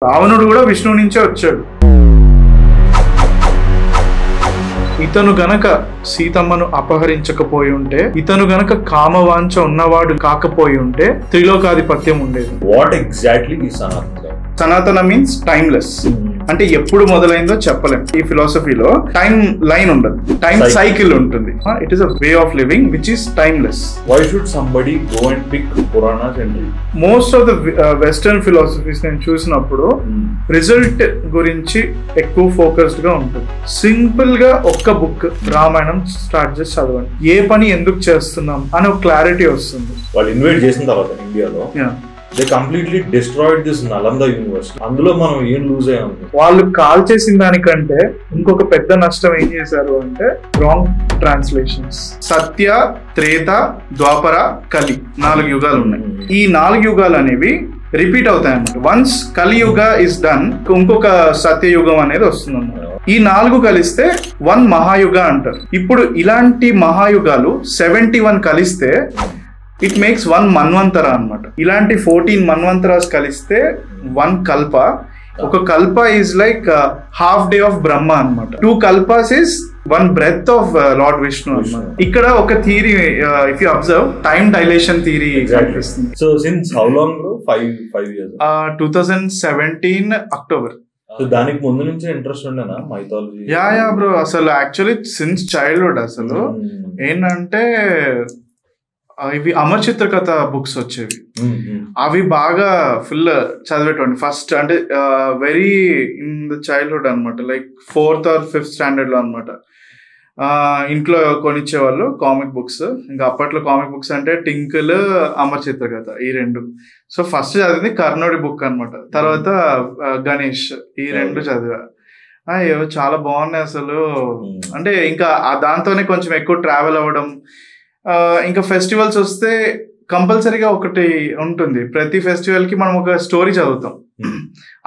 రావణుడు కూడా విష్ణువు నుంచే వచ్చాడు. ఇతను గనక సీతమ్మను అపహరించకపోయి ఉంటే, ఇతను గనక కామవాంఛ ఉన్నవాడు కాకపోయి ఉంటే త్రిలోకాధిపత్యం ఉండేది. వాట్ ఎగ్జాక్ట్లీ ఈ సనాతన? సనాతన మీన్స్ టైమ్లెస్. అంటే ఎప్పుడు మొదలైందో చెప్పలేం. ఈ ఫిలాసఫీలో టైం లైన్ ఉండదు, టైం సైకిల్ ఉంటుంది. It is a way of living which is timeless. Why should somebody go and pick Puranas and read? Most of the western philosophies నేను చూసినప్పుడు రిజల్ట్ గురించి ఎక్కువ ఫోకస్డ్ గా ఉంటుంది. సింపుల్ గా ఒక్క బుక్ రామాయణం స్టార్ట్ చేసి చదవండి, ఏ పని ఎందుకు చేస్తున్నాం అని ఒక క్లారిటీ వస్తుంది. వాళ్ళు ఇన్వైట్ చేసిన తర్వాత ఇండియాలో they completely destroyed this Nalanda University. అందులో మనం ఏం లూజ్ అయ్యాం? వాళ్ళు కాల్ చేసిన దానికంటే ఇంకొక పెద్ద నష్టం ఏం చేశారు అంటే రాంగ్ ట్రాన్స్లేషన్స్. సత్య, త్రేత, ద్వాపర, కలి 4 యుగాలు ఉన్నాయి. ఈ 4 యుగాలు అనేవి రిపీట్ అవుతాయి అన్నమాట. వన్స్ కలియుగ ఇస్ డన్, ఇంకొక సత్యయుగం అనేది వస్తుంది అన్నమాట. ఈ 4 కలిస్తే 1 మహాయుగ అంటారు. ఇప్పుడు ఇలాంటి మహాయుగాలు 71 కలిస్తే ఇట్ మేక్స్ 1 మన్వంతర అనమాట. ఇలాంటి 14 మన్వంతరాస్ కలిస్తే 1 కల్ప. ఒక kalpa is like half day of Brahma అనమాట. 2 kalpas is 1 breath of lord Vishnu అనమాట. ఇక్కడ ఒక theory, if you observe, time dilation theory కనిపిస్తుంది. So since how long bro? 5 years. 2017 October. దానికి ముందు నుంచి ఇంట్రెస్ట్ ఉండేనా మైథాలజీ? యా బ్రో, అసలు యాక్చువల్లీ సిన్స్ చైల్డ్హుడ్. అసలు ఏంటంటే ఇవి అమర్ చిత్రకథ బుక్స్ వచ్చేవి, అవి బాగా ఫుల్ చదివేటండి. ఫస్ట్ అంటే వెరీ ఇన్ ద చైల్డ్హుడ్ అనమాట, like 4th or 5th standard లో అనమాట. ఇంట్లో కొనిచ్చేవాళ్ళు కామిక్ బుక్స్. ఇంకా అప్పట్లో కామిక్ బుక్స్ అంటే టింకిల్, అమర్ చిత్రకథ, ఈ 2. సో ఫస్ట్ చదివింది కర్ణుడి బుక్ అనమాట. తర్వాత గణేష్, ఈ 2 చదివా. అయ్యో చాలా బాగున్నాయి అసలు. అంటే ఇంకా దాంతోనే కొంచెం ఎక్కువ ట్రావెల్ అవ్వడం. ఇంకా ఫెస్టివల్స్ వస్తే కంపల్సరీగా ఒకటి ఉంటుంది, ప్రతి ఫెస్టివల్ కి మనం ఒక స్టోరీ చదువుతాం.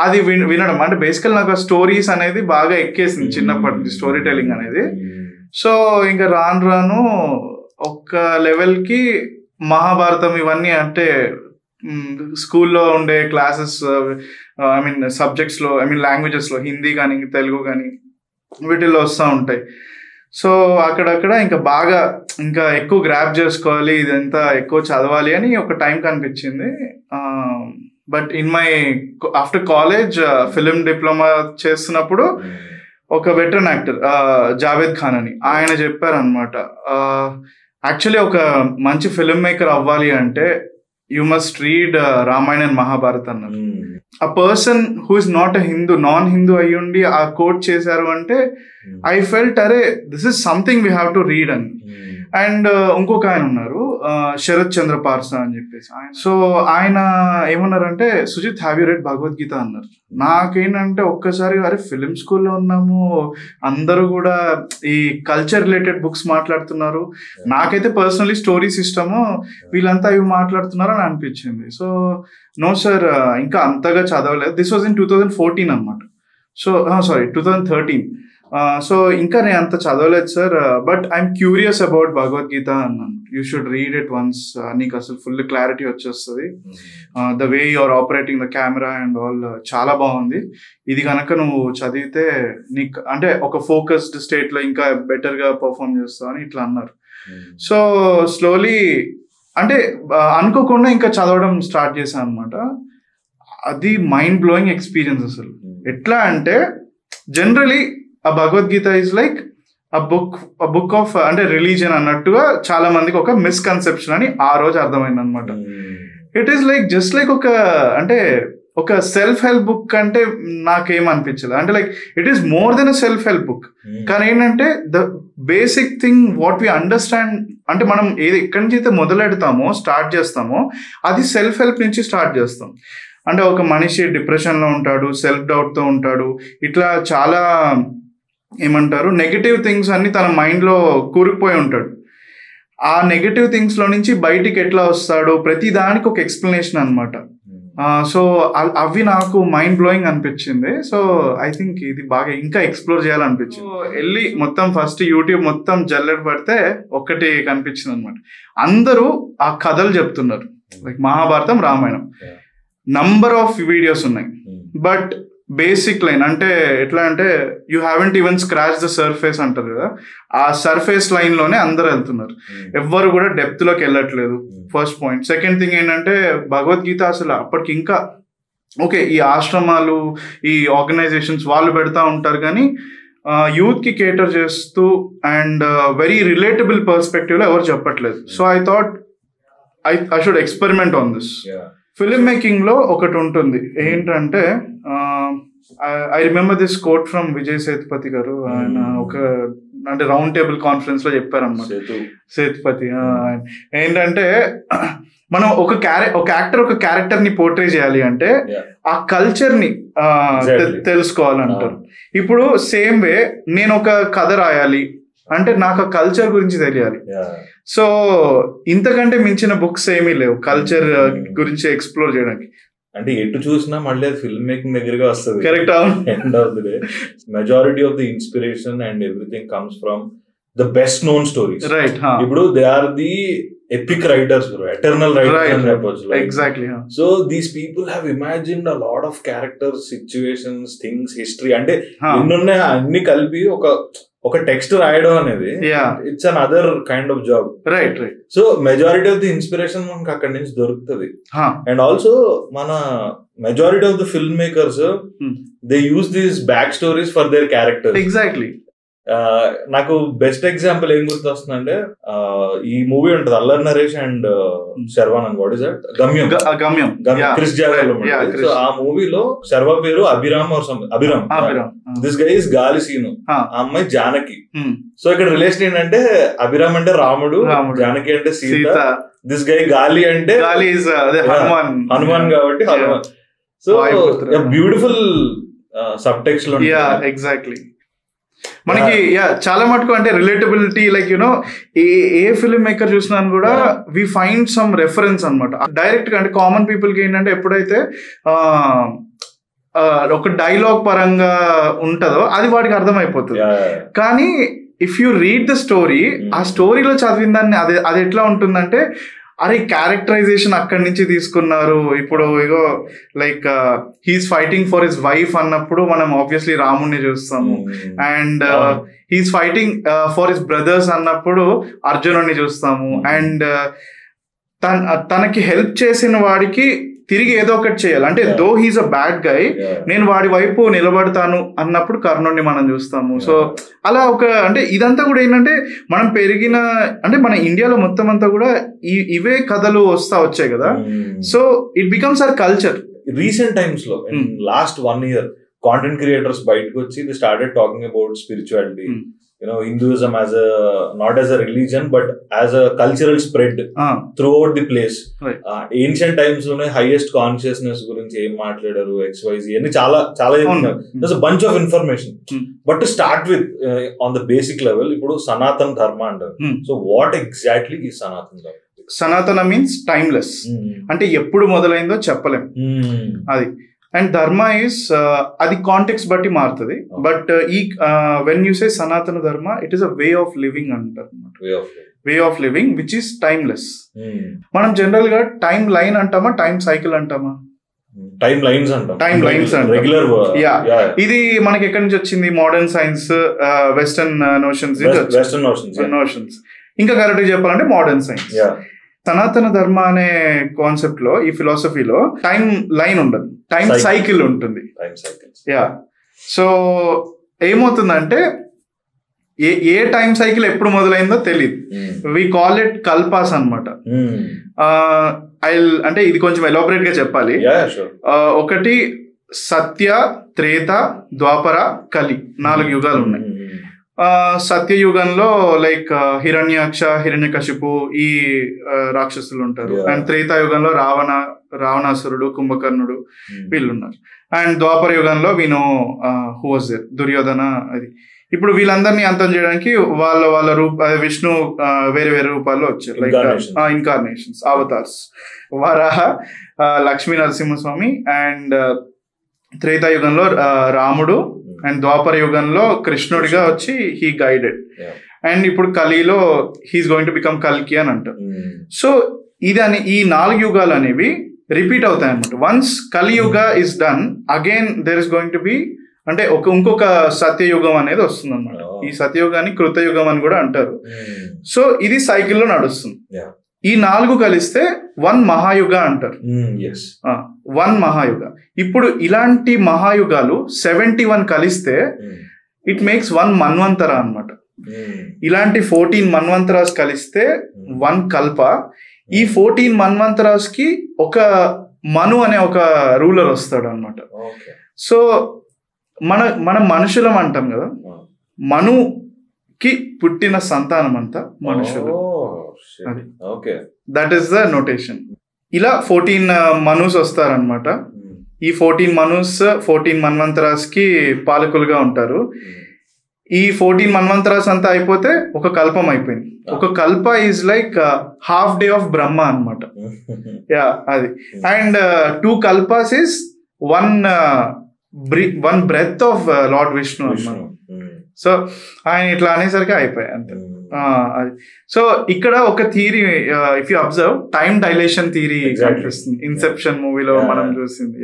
అది వినడం అంటే బేసికల్ నాకు స్టోరీస్ అనేది బాగా ఎక్కేసింది చిన్నప్పటి నుంచి, స్టోరీ టెల్లింగ్ అనేది. సో ఇంకా రాను ఒక లెవెల్కి మహాభారతం ఇవన్నీ అంటే స్కూల్లో ఉండే క్లాసెస్, ఐ మీన్ సబ్జెక్ట్స్లో, ఐ మీన్ లాంగ్వేజెస్లో, హిందీ కానీ తెలుగు కానీ వీటిల్లో వస్తూ ఉంటాయి. సో అక్కడక్కడ ఇంకా బాగా ఇంకా ఎక్కువ గ్రాప్ చేసుకోవాలి, ఇదంతా ఎక్కువ చదవాలి అని ఒక టైం కనిపించింది. But in my after college film diploma చేస్తున్నప్పుడు ఒక వెటరన్ యాక్టర్ జావేద్ ఖాన్ అని ఆయన చెప్పారనమాట, యాక్చువల్లీ ఒక మంచి ఫిల్మ్ మేకర్ అవ్వాలి అంటే you must read Ramayana and Mahabharat అన్నారు. ఆ person who is not a Hindu, non Hindu అయ్యుండి ఆ కోట్ చేశారు అంటే ఐ ఫెల్ట్ అరే this is something we have to read అని. అండ్ ఇంకొక ఆయన ఉన్నారు శరత్ చంద్ర పార్సా అని చెప్పేసి. సో ఆయన ఏమన్నారంటే, Sujith have you read Bhagavad Gita అన్నారు. నాకేంటంటే ఒక్కసారి అరే ఫిలిం స్కూల్లో ఉన్నాము, అందరూ కూడా ఈ కల్చర్ రిలేటెడ్ బుక్స్ మాట్లాడుతున్నారు, నాకైతే పర్సనలీ స్టోరీస్ ఇష్టము, వీళ్ళంతా ఇవి మాట్లాడుతున్నారు అని అనిపించింది. సో నో సార్, ఇంకా అంతగా చదవలేదు. దిస్ వాజ్ ఇన్ 2014 అనమాట. So sorry 2013. సో ఇంకా నేను అంత చదవలేదు sir, but I'm curious about Bhagavad Gita అన్నాను. You should read it once, నీకు అసలు ఫుల్ క్లారిటీ వచ్చేస్తుంది. The way you are operating the camera and all చాలా బాగుంది. ఇది కనుక నువ్వు చదివితే నీకు అంటే ఒక ఫోకస్డ్ స్టేట్లో ఇంకా బెటర్గా పర్ఫామ్ చేస్తావు అని ఇట్లా అన్నారు. సో స్లోలీ అంటే అనుకోకుండా ఇంకా చదవడం స్టార్ట్ చేశాను అనమాట. అది మైండ్ బ్లోయింగ్ ఎక్స్పీరియన్స్ అసలు. ఎట్లా అంటే జనరలీ ఆ Bhagavad Gita is like a book of అంటే రిలీజియన్ అన్నట్టుగా చాలా మందికి ఒక మిస్కన్సెప్షన్ అని ఆ రోజు అర్థమైంది అనమాట. It is like just like ఒక అంటే ఒక సెల్ఫ్ హెల్ప్ బుక్ అంటే నాకేమనిపించలేదు. అంటే like it is more than a self help book. కానీ ఏంటంటే the basic thing what we understand అంటే మనం ఏది ఎక్కడి నుంచి అయితే మొదలెడతామో స్టార్ట్ చేస్తామో అది సెల్ఫ్ హెల్ప్ నుంచి స్టార్ట్ చేస్తాం. అంటే ఒక మనిషి డిప్రెషన్లో ఉంటాడు, సెల్ఫ్ డౌట్తో ఉంటాడు, ఇట్లా చాలా ఏమంటారు నెగటివ్ థింగ్స్ అన్ని తన మైండ్లో కూరుకుపోయి ఉంటాడు. ఆ నెగటివ్ థింగ్స్లో నుంచి బయటికి ఎట్లా వస్తాడు, ప్రతి దానికి ఒక ఎక్స్ప్లెనేషన్ అనమాట. సో అవి నాకు మైండ్ బ్లోయింగ్ అనిపించింది. సో ఐ థింక్ ఇది బాగా ఇంకా ఎక్స్ప్లోర్ చేయాలనిపించింది. వెళ్ళి మొత్తం ఫస్ట్ యూట్యూబ్ మొత్తం జల్లెడ పడితే ఒక్కటి కనిపించింది అనమాట. అందరూ ఆ కథలు చెప్తున్నారు, like Mahabharatam, Ramayanam, number of videos ఉన్నాయి. బట్ బేసిక్ లైన్ అంటే ఎట్లా అంటే you haven't even scratch the surface అంటారు కదా, ఆ సర్ఫేస్ లైన్ లోనే అందరు వెళ్తున్నారు, ఎవ్వరు కూడా డెప్త్ లోకి వెళ్ళట్లేదు. First point. సెకండ్ థింగ్ ఏంటంటే భగవద్గీత అసలు అప్పటికి ఇంకా ఓకే ఈ ఆశ్రమాలు ఈ ఆర్గనైజేషన్స్ వాళ్ళు పెడతా ఉంటారు కానీ యూత్ కి కేటర్ చేస్తూ అండ్ వెరీ రిలేటబుల్ పర్స్పెక్టివ్ లో ఎవరు చెప్పట్లేదు. So I thought I should experiment on this. Film making లో ఒకటి ఉంటుంది ఏంటంటే I remember this quote from Vijay Sethupathi గారు. ఆయన ఒక అంటే రౌండ్ టేబుల్ కాన్ఫరెన్స్ లో చెప్పారన్నమాట. సేతుపతి ఏంటంటే మనం ఒక యాక్టర్ ఒక క్యారెక్టర్ ని పోర్ట్రే చేయాలి అంటే ఆ కల్చర్ ని తెలుసుకోవాలంటారు. ఇప్పుడు సేమ్ వే నేను ఒక కథ రాయాలి అంటే నాకు ఆ కల్చర్ గురించి తెలియాలి. సో ఇంతకంటే మించిన బుక్స్ ఏమీ లేవు కల్చర్ గురించి ఎక్స్ప్లోర్ చేయడానికి. అంటే ఎటు చూసినా మళ్ళీ అది ఫిల్మ్ మేకింగ్ దగ్గరగా వస్తుంది. Correct. End of the day majority of the inspiration and everything comes from the best known stories. Right. ఇప్పుడు they are the epic writers, eternal writers అని చెప్పొచ్చు. Exactly. So these people have imagined a lot of characters, situations, things, history, అంటే ఎన్నున్నాయి అన్ని కలిపి ఒక text రాయడం అనేది it's another kind of job. Right right. So majority of the inspiration మనకు అక్కడి నుంచి దొరుకుతుంది. అండ్ ఆల్సో మన majority of the film makers they use these back stories for their characters. Exactly. నాకు బెస్ట్ ఎగ్జాంపుల్ ఏం గుర్తొస్తుందంటే ఈ movie ఉంటుంది Allari Naresh and Sharwanand, what is that, గమ్యం, క్రిస్ జాగర్. సో ఆ మూవీలో శర్వా పేరు అభిరామ్. దిస్ గై ఇస్ గాలి సీను, ఆ అమ్మాయి జానకి. సో ఇక్కడ రిలేషన్ ఏంటంటే అభిరామ్ అంటే రాముడు, జానకి అంటే సీత, దిస్ గై గాలి అంటే హనుమాన్ కాబట్టి Hanuman. So beautiful sub text లో. ఎగ్జాక్ట్లీ. మనకి చాలా మటుకు అంటే relatability like you know a film maker చూసినా కూడా వి ఫైండ్ సమ్ రెఫరెన్స్ అనమాట డైరెక్ట్ గా. అంటే కామన్ పీపుల్ కి ఏంటంటే ఎప్పుడైతే ఒక డైలాగ్ పరంగా ఉంటుందో అది వాడికి అర్థమైపోతుంది. కానీ if you read the story, ఆ స్టోరీలో చదివిన దాన్ని అది ఎట్లా ఉంటుందంటే అరే క్యారెక్టరైజేషన్ అక్కడి నుంచి తీసుకున్నారు. ఇప్పుడు ego like he's fighting for his wife అన్నప్పుడు మనం ఆబ్వియస్లీ రాముడిని చూస్తాము. And he's fighting for his brothers అన్నప్పుడు అర్జునుడిని చూస్తాము. అండ్ తనకి హెల్ప్ చేసిన వాడికి తిరిగి ఏదో ఒకటి చేయాలి అంటే though he's a bad guy, నేను వాడి వైపు నిలబడతాను అన్నప్పుడు కర్ణుడిని మనం చూస్తాము. సో అలా ఒక అంటే ఇదంతా కూడా ఏంటంటే మనం పెరిగిన అంటే మన ఇండియాలో మొత్తం అంతా కూడా ఇవే కథలు వచ్చాయి కదా. So it becomes our culture. Recent times లో లాస్ట్ 1 year కాంటెంట్ క్రియేటర్స్ బయటకు వచ్చి they started talking about spirituality, Hinduism not as a religion but as a cultural spread throughout the place. Ancient times లోనే highest consciousness గురించి ఏం మాట్లాడారు, XYZ అని చాలా చెప్తున్నారు. There's a bunch of information. But to start with on the basic level, ఇప్పుడు సనాతన ధర్మ అంటారు. So what exactly is సనాతన ధర్మ? సనాతన మీన్స్ టైమ్లెస్. అంటే ఎప్పుడు మొదలైందో చెప్పలేం అది. అండ్ ధర్మ ఇస్ అది కాంటెక్స్ట్ బట్టి మారుతుంది. బట్ ఈ when you say Sanatana Dharma it is a way of living అంటారు. Way of living which is timeless. మనం జనరల్ గా టైం లైన్ అంటామా, టైం సైకిల్ అంటామా? టైం లైన్స్ అంటాం. రెగ్యులర్. ఇది మనకి ఎక్కడి నుంచి వచ్చింది? Modern science, western notions. ఇంకా కరెక్ట్ గా చెప్పాలంటే మోడర్న్ సైన్స్. సనాతన ధర్మ అనే కాన్సెప్ట్ లో ఈ ఫిలాసఫీలో టైం లైన్ ఉండదు, టైం సైకిల్ ఉంటుంది. సో ఏమవుతుందంటే ఏ టైం సైకిల్ ఎప్పుడు మొదలైందో తెలియదు. వి కాల్ ఇట్ కల్పాస్ అనమాట. అంటే ఇది కొంచెం ఎలాబరేట్ గా చెప్పాలి. ఒకటి సత్య, త్రేత, ద్వాపర, కలి, 4 యుగాలు ఉన్నాయి. సత్యయుగంలో లైక్ హిరణ్యాక్ష, హిరణ్యకశిపు ఈ రాక్షసులు ఉంటారు. అండ్ త్రేతాయుగంలో రావణాసురుడు, కుంభకర్ణుడు వీళ్ళున్నారు. అండ్ ద్వాపర యుగంలో హూ వాజ్ దేర్, దుర్యోధన. అది ఇప్పుడు వీళ్ళందరినీ అంతం చేయడానికి వాళ్ళ విష్ణు వేరే వేరే రూపాల్లో వచ్చారు. Like incarnations, avatars. Varaha, Lakshmi Narasimhaswamy. And త్రేతాయుగంలో రాముడు. అండ్ ద్వాపర యుగంలో కృష్ణుడిగా వచ్చి హీ గైడెడ్. అండ్ ఇప్పుడు కలిలో హీస్ గోయింగ్ టు బికమ్ కల్కి అని అంటారు. సో ఈ 4 యుగాలు అనేవి రిపీట్ అవుతాయి అనమాట. వన్స్ కలియుగ is done again there is going to be అంటే ఇంకొక సత్యయుగం అనేది వస్తుంది అనమాట. ఈ సత్యయుగాన్ని కృతయుగం అని కూడా అంటారు. సో ఇది సైకిల్లో నడుస్తుంది. ఈ 4 కలిస్తే 1 మహాయుగ అంటారు. 1 మహాయుగ. ఇప్పుడు ఇలాంటి మహాయుగాలు 71 కలిస్తే ఇట్ మేక్స్ 1 మన్వంతర అనమాట. ఇలాంటి 14 మన్వంతరాస్ కలిస్తే 1 కల్ప. ఈ 14 మన్వంతరాస్ కి ఒక మను అనే ఒక రూలర్ వస్తాడు అనమాట. సో మనం మనుషులం అంటాం కదా, మనుకి పుట్టిన సంతానం అంతా మనుషులు. That is the notation. ఇలా 14 మనూస్ వస్తారనమాట. ఈ 14 మనూస్ 14 మన్వంతరాస్ కి పాలకులుగా ఉంటారు. ఈ 14 మన్వంతరాస్ అంతా అయిపోతే ఒక కల్పం అయిపోయింది. ఒక kalpa is like half day of Brahma అనమాట. యా అది. And 2 kalpas is one breath of lord Vishnu అనమాట. సో ఆయన ఇట్లా అనేసరికి అయిపోయాయి అంతే. అది. సో ఇక్కడ ఒక theory, if you observe, time dilation theory కనిపిస్తుంది ఇన్సెప్షన్ మూవీలో మనం చూసింది.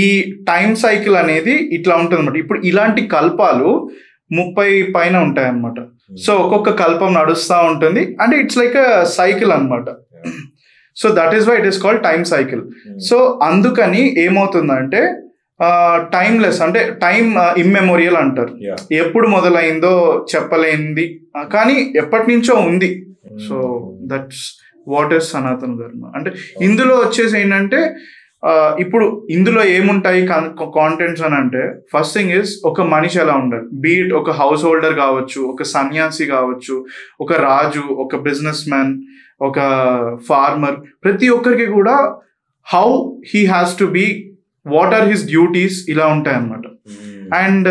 ఈ టైం సైకిల్ అనేది ఇట్లా ఉంటుంది అనమాట. ఇప్పుడు ఇలాంటి కల్పాలు 30 పైన ఉంటాయి అనమాట. సో ఒక్కొక్క కల్పం నడుస్తూ ఉంటుంది. అంటే ఇట్స్ లైక్ అ సైకిల్ అనమాట. So that is why it is called time cycle. So అందుకని ఏమవుతుందంటే టైమ్లెస్ అంటే టైం ఇమ్మెమోరియల్ అంటారు. ఎప్పుడు మొదలైందో చెప్పలేనిది కానీ ఎప్పటి నుంచో ఉంది. సో దట్స్ వాట్ ఈస్ సనాతన ధర్మ. అంటే ఇందులో వచ్చేసి ఏంటంటే ఇప్పుడు ఇందులో ఏముంటాయి కాంటెంట్స్ అని అంటే, ఫస్ట్ థింగ్ ఇస్ ఒక మనిషి ఎలా ఉండాలి, బీట్ ఒక హౌస్ హోల్డర్ కావచ్చు, ఒక సన్యాసి కావచ్చు, ఒక రాజు, ఒక బిజినెస్ మ్యాన్, ఒక ఫార్మర్, ప్రతి ఒక్కరికి కూడా how he has to be, what are his duties, ఇలా ఉంటాయి అన్నమాట. అండ్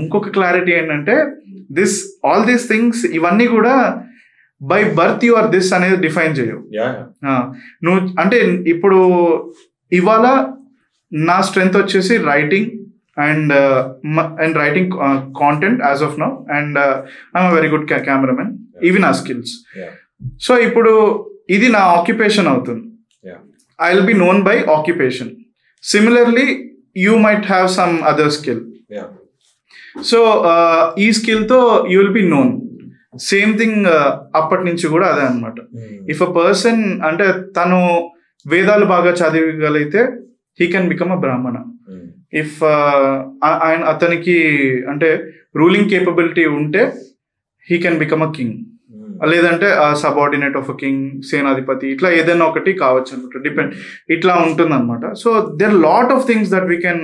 ఇంకొక క్లారిటీ ఏంటంటే ఆల్ దీస్ థింగ్స్ ఇవన్నీ కూడా by birth you are this అనేది డిఫైన్ చేయవు. నువ్వు అంటే ఇప్పుడు ఇవాళ నా స్ట్రెంగ్త్ వచ్చేసి writing and writing content as of now, and I'm a very good cameraman, ఇవి నా స్కిల్స్. సో ఇప్పుడు ఇది నా ఆక్యుపేషన్ అవుతుంది. I will be known by occupation. Similarly you might have some other skill. So ఈ స్కిల్తో you will be known. Same thing అప్పటి నుంచి కూడా అదే అనమాట. ఇఫ్ అ పర్సన్ అంటే తను వేదాలు బాగా చదివగలిగితే హీ కెన్ బికమ్ అ బ్రాహ్మణ. ఇఫ్ అతనికి అంటే రూలింగ్ కేపబిలిటీ ఉంటే he can become a king, లేదంటే సబార్డినేట్ ఆఫ్ అ కింగ్, సేనాధిపతి, ఇట్లా ఏదైనా ఒకటి కావచ్చు అనమాట. డిపెండ్ ఇట్లా ఉంటుంది అనమాట. So there lot of things that we can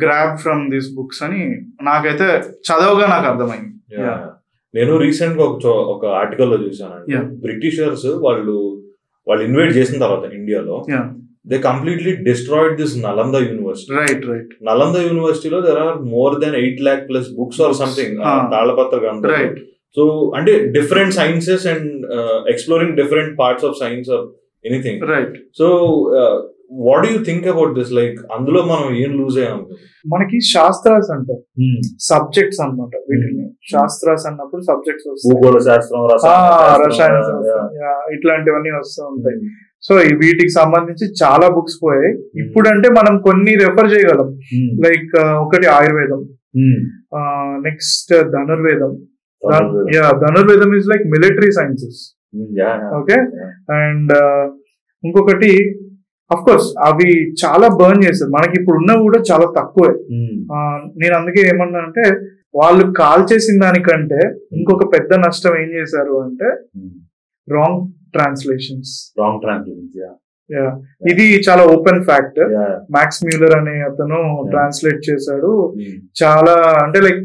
grab from these books అని నాకైతే చదవగా నాకు అర్థమైంది. నేను రీసెంట్ గా ఒక ఆర్టికల్ లో చూసాను. బ్రిటిషర్స్ వాళ్ళు ఇన్వైట్ చేసిన తర్వాత ఇండియాలో they completely destroyed this Nalanda university. Right. Nalanda యూనివర్సిటీలో there are more than 8 lakh plus books or something, తాళపత్ర గ్రంథాలు. రైట్. సో అంటే different sciences and exploring different parts of science or anything. Right. So what do you think about this? Like అందులో మనం ఏం loose అయ్యాం? మనకి శాస్త్రాస్ అంటారు, subjects అన్నమాట. వీటిని శాస్త్రాస్ అన్నప్పుడు సబ్జెక్ట్స్ వస్తాయి. భూగోళ శాస్త్రం, రసాయన శాస్త్రం, ఇట్లాంటివన్నీ వస్తూ ఉంటాయి. సో వీటికి సంబంధించి చాలా బుక్స్ పోయాయి. ఇప్పుడు అంటే మనం కొన్ని రెఫర్ చేయగలం. లైక్ ఒకటి ఆయుర్వేదం, నెక్స్ట్ ధనుర్వేదం. ధనుర్వేదం is like military sciences. Okay. And ఇంకొకటి అఫ్ కోర్స్ అవి చాలా బర్న్ చేస్తారు. మనకి ఇప్పుడు ఉన్నవి కూడా చాలా తక్కువే. నేను అందుకే ఏమన్నా అంటే వాళ్ళు కాల్ చేసిన దానికంటే ఇంకొక పెద్ద నష్టం ఏం చేశారు అంటే రాంగ్ ట్రాన్స్లేషన్స్. ఇది చాలా ఓపెన్ ఫ్యాక్ట్. మ్యాక్స్ మ్యూలర్ అనే అతను ట్రాన్స్లేట్ చేశాడు. చాలా అంటే లైక్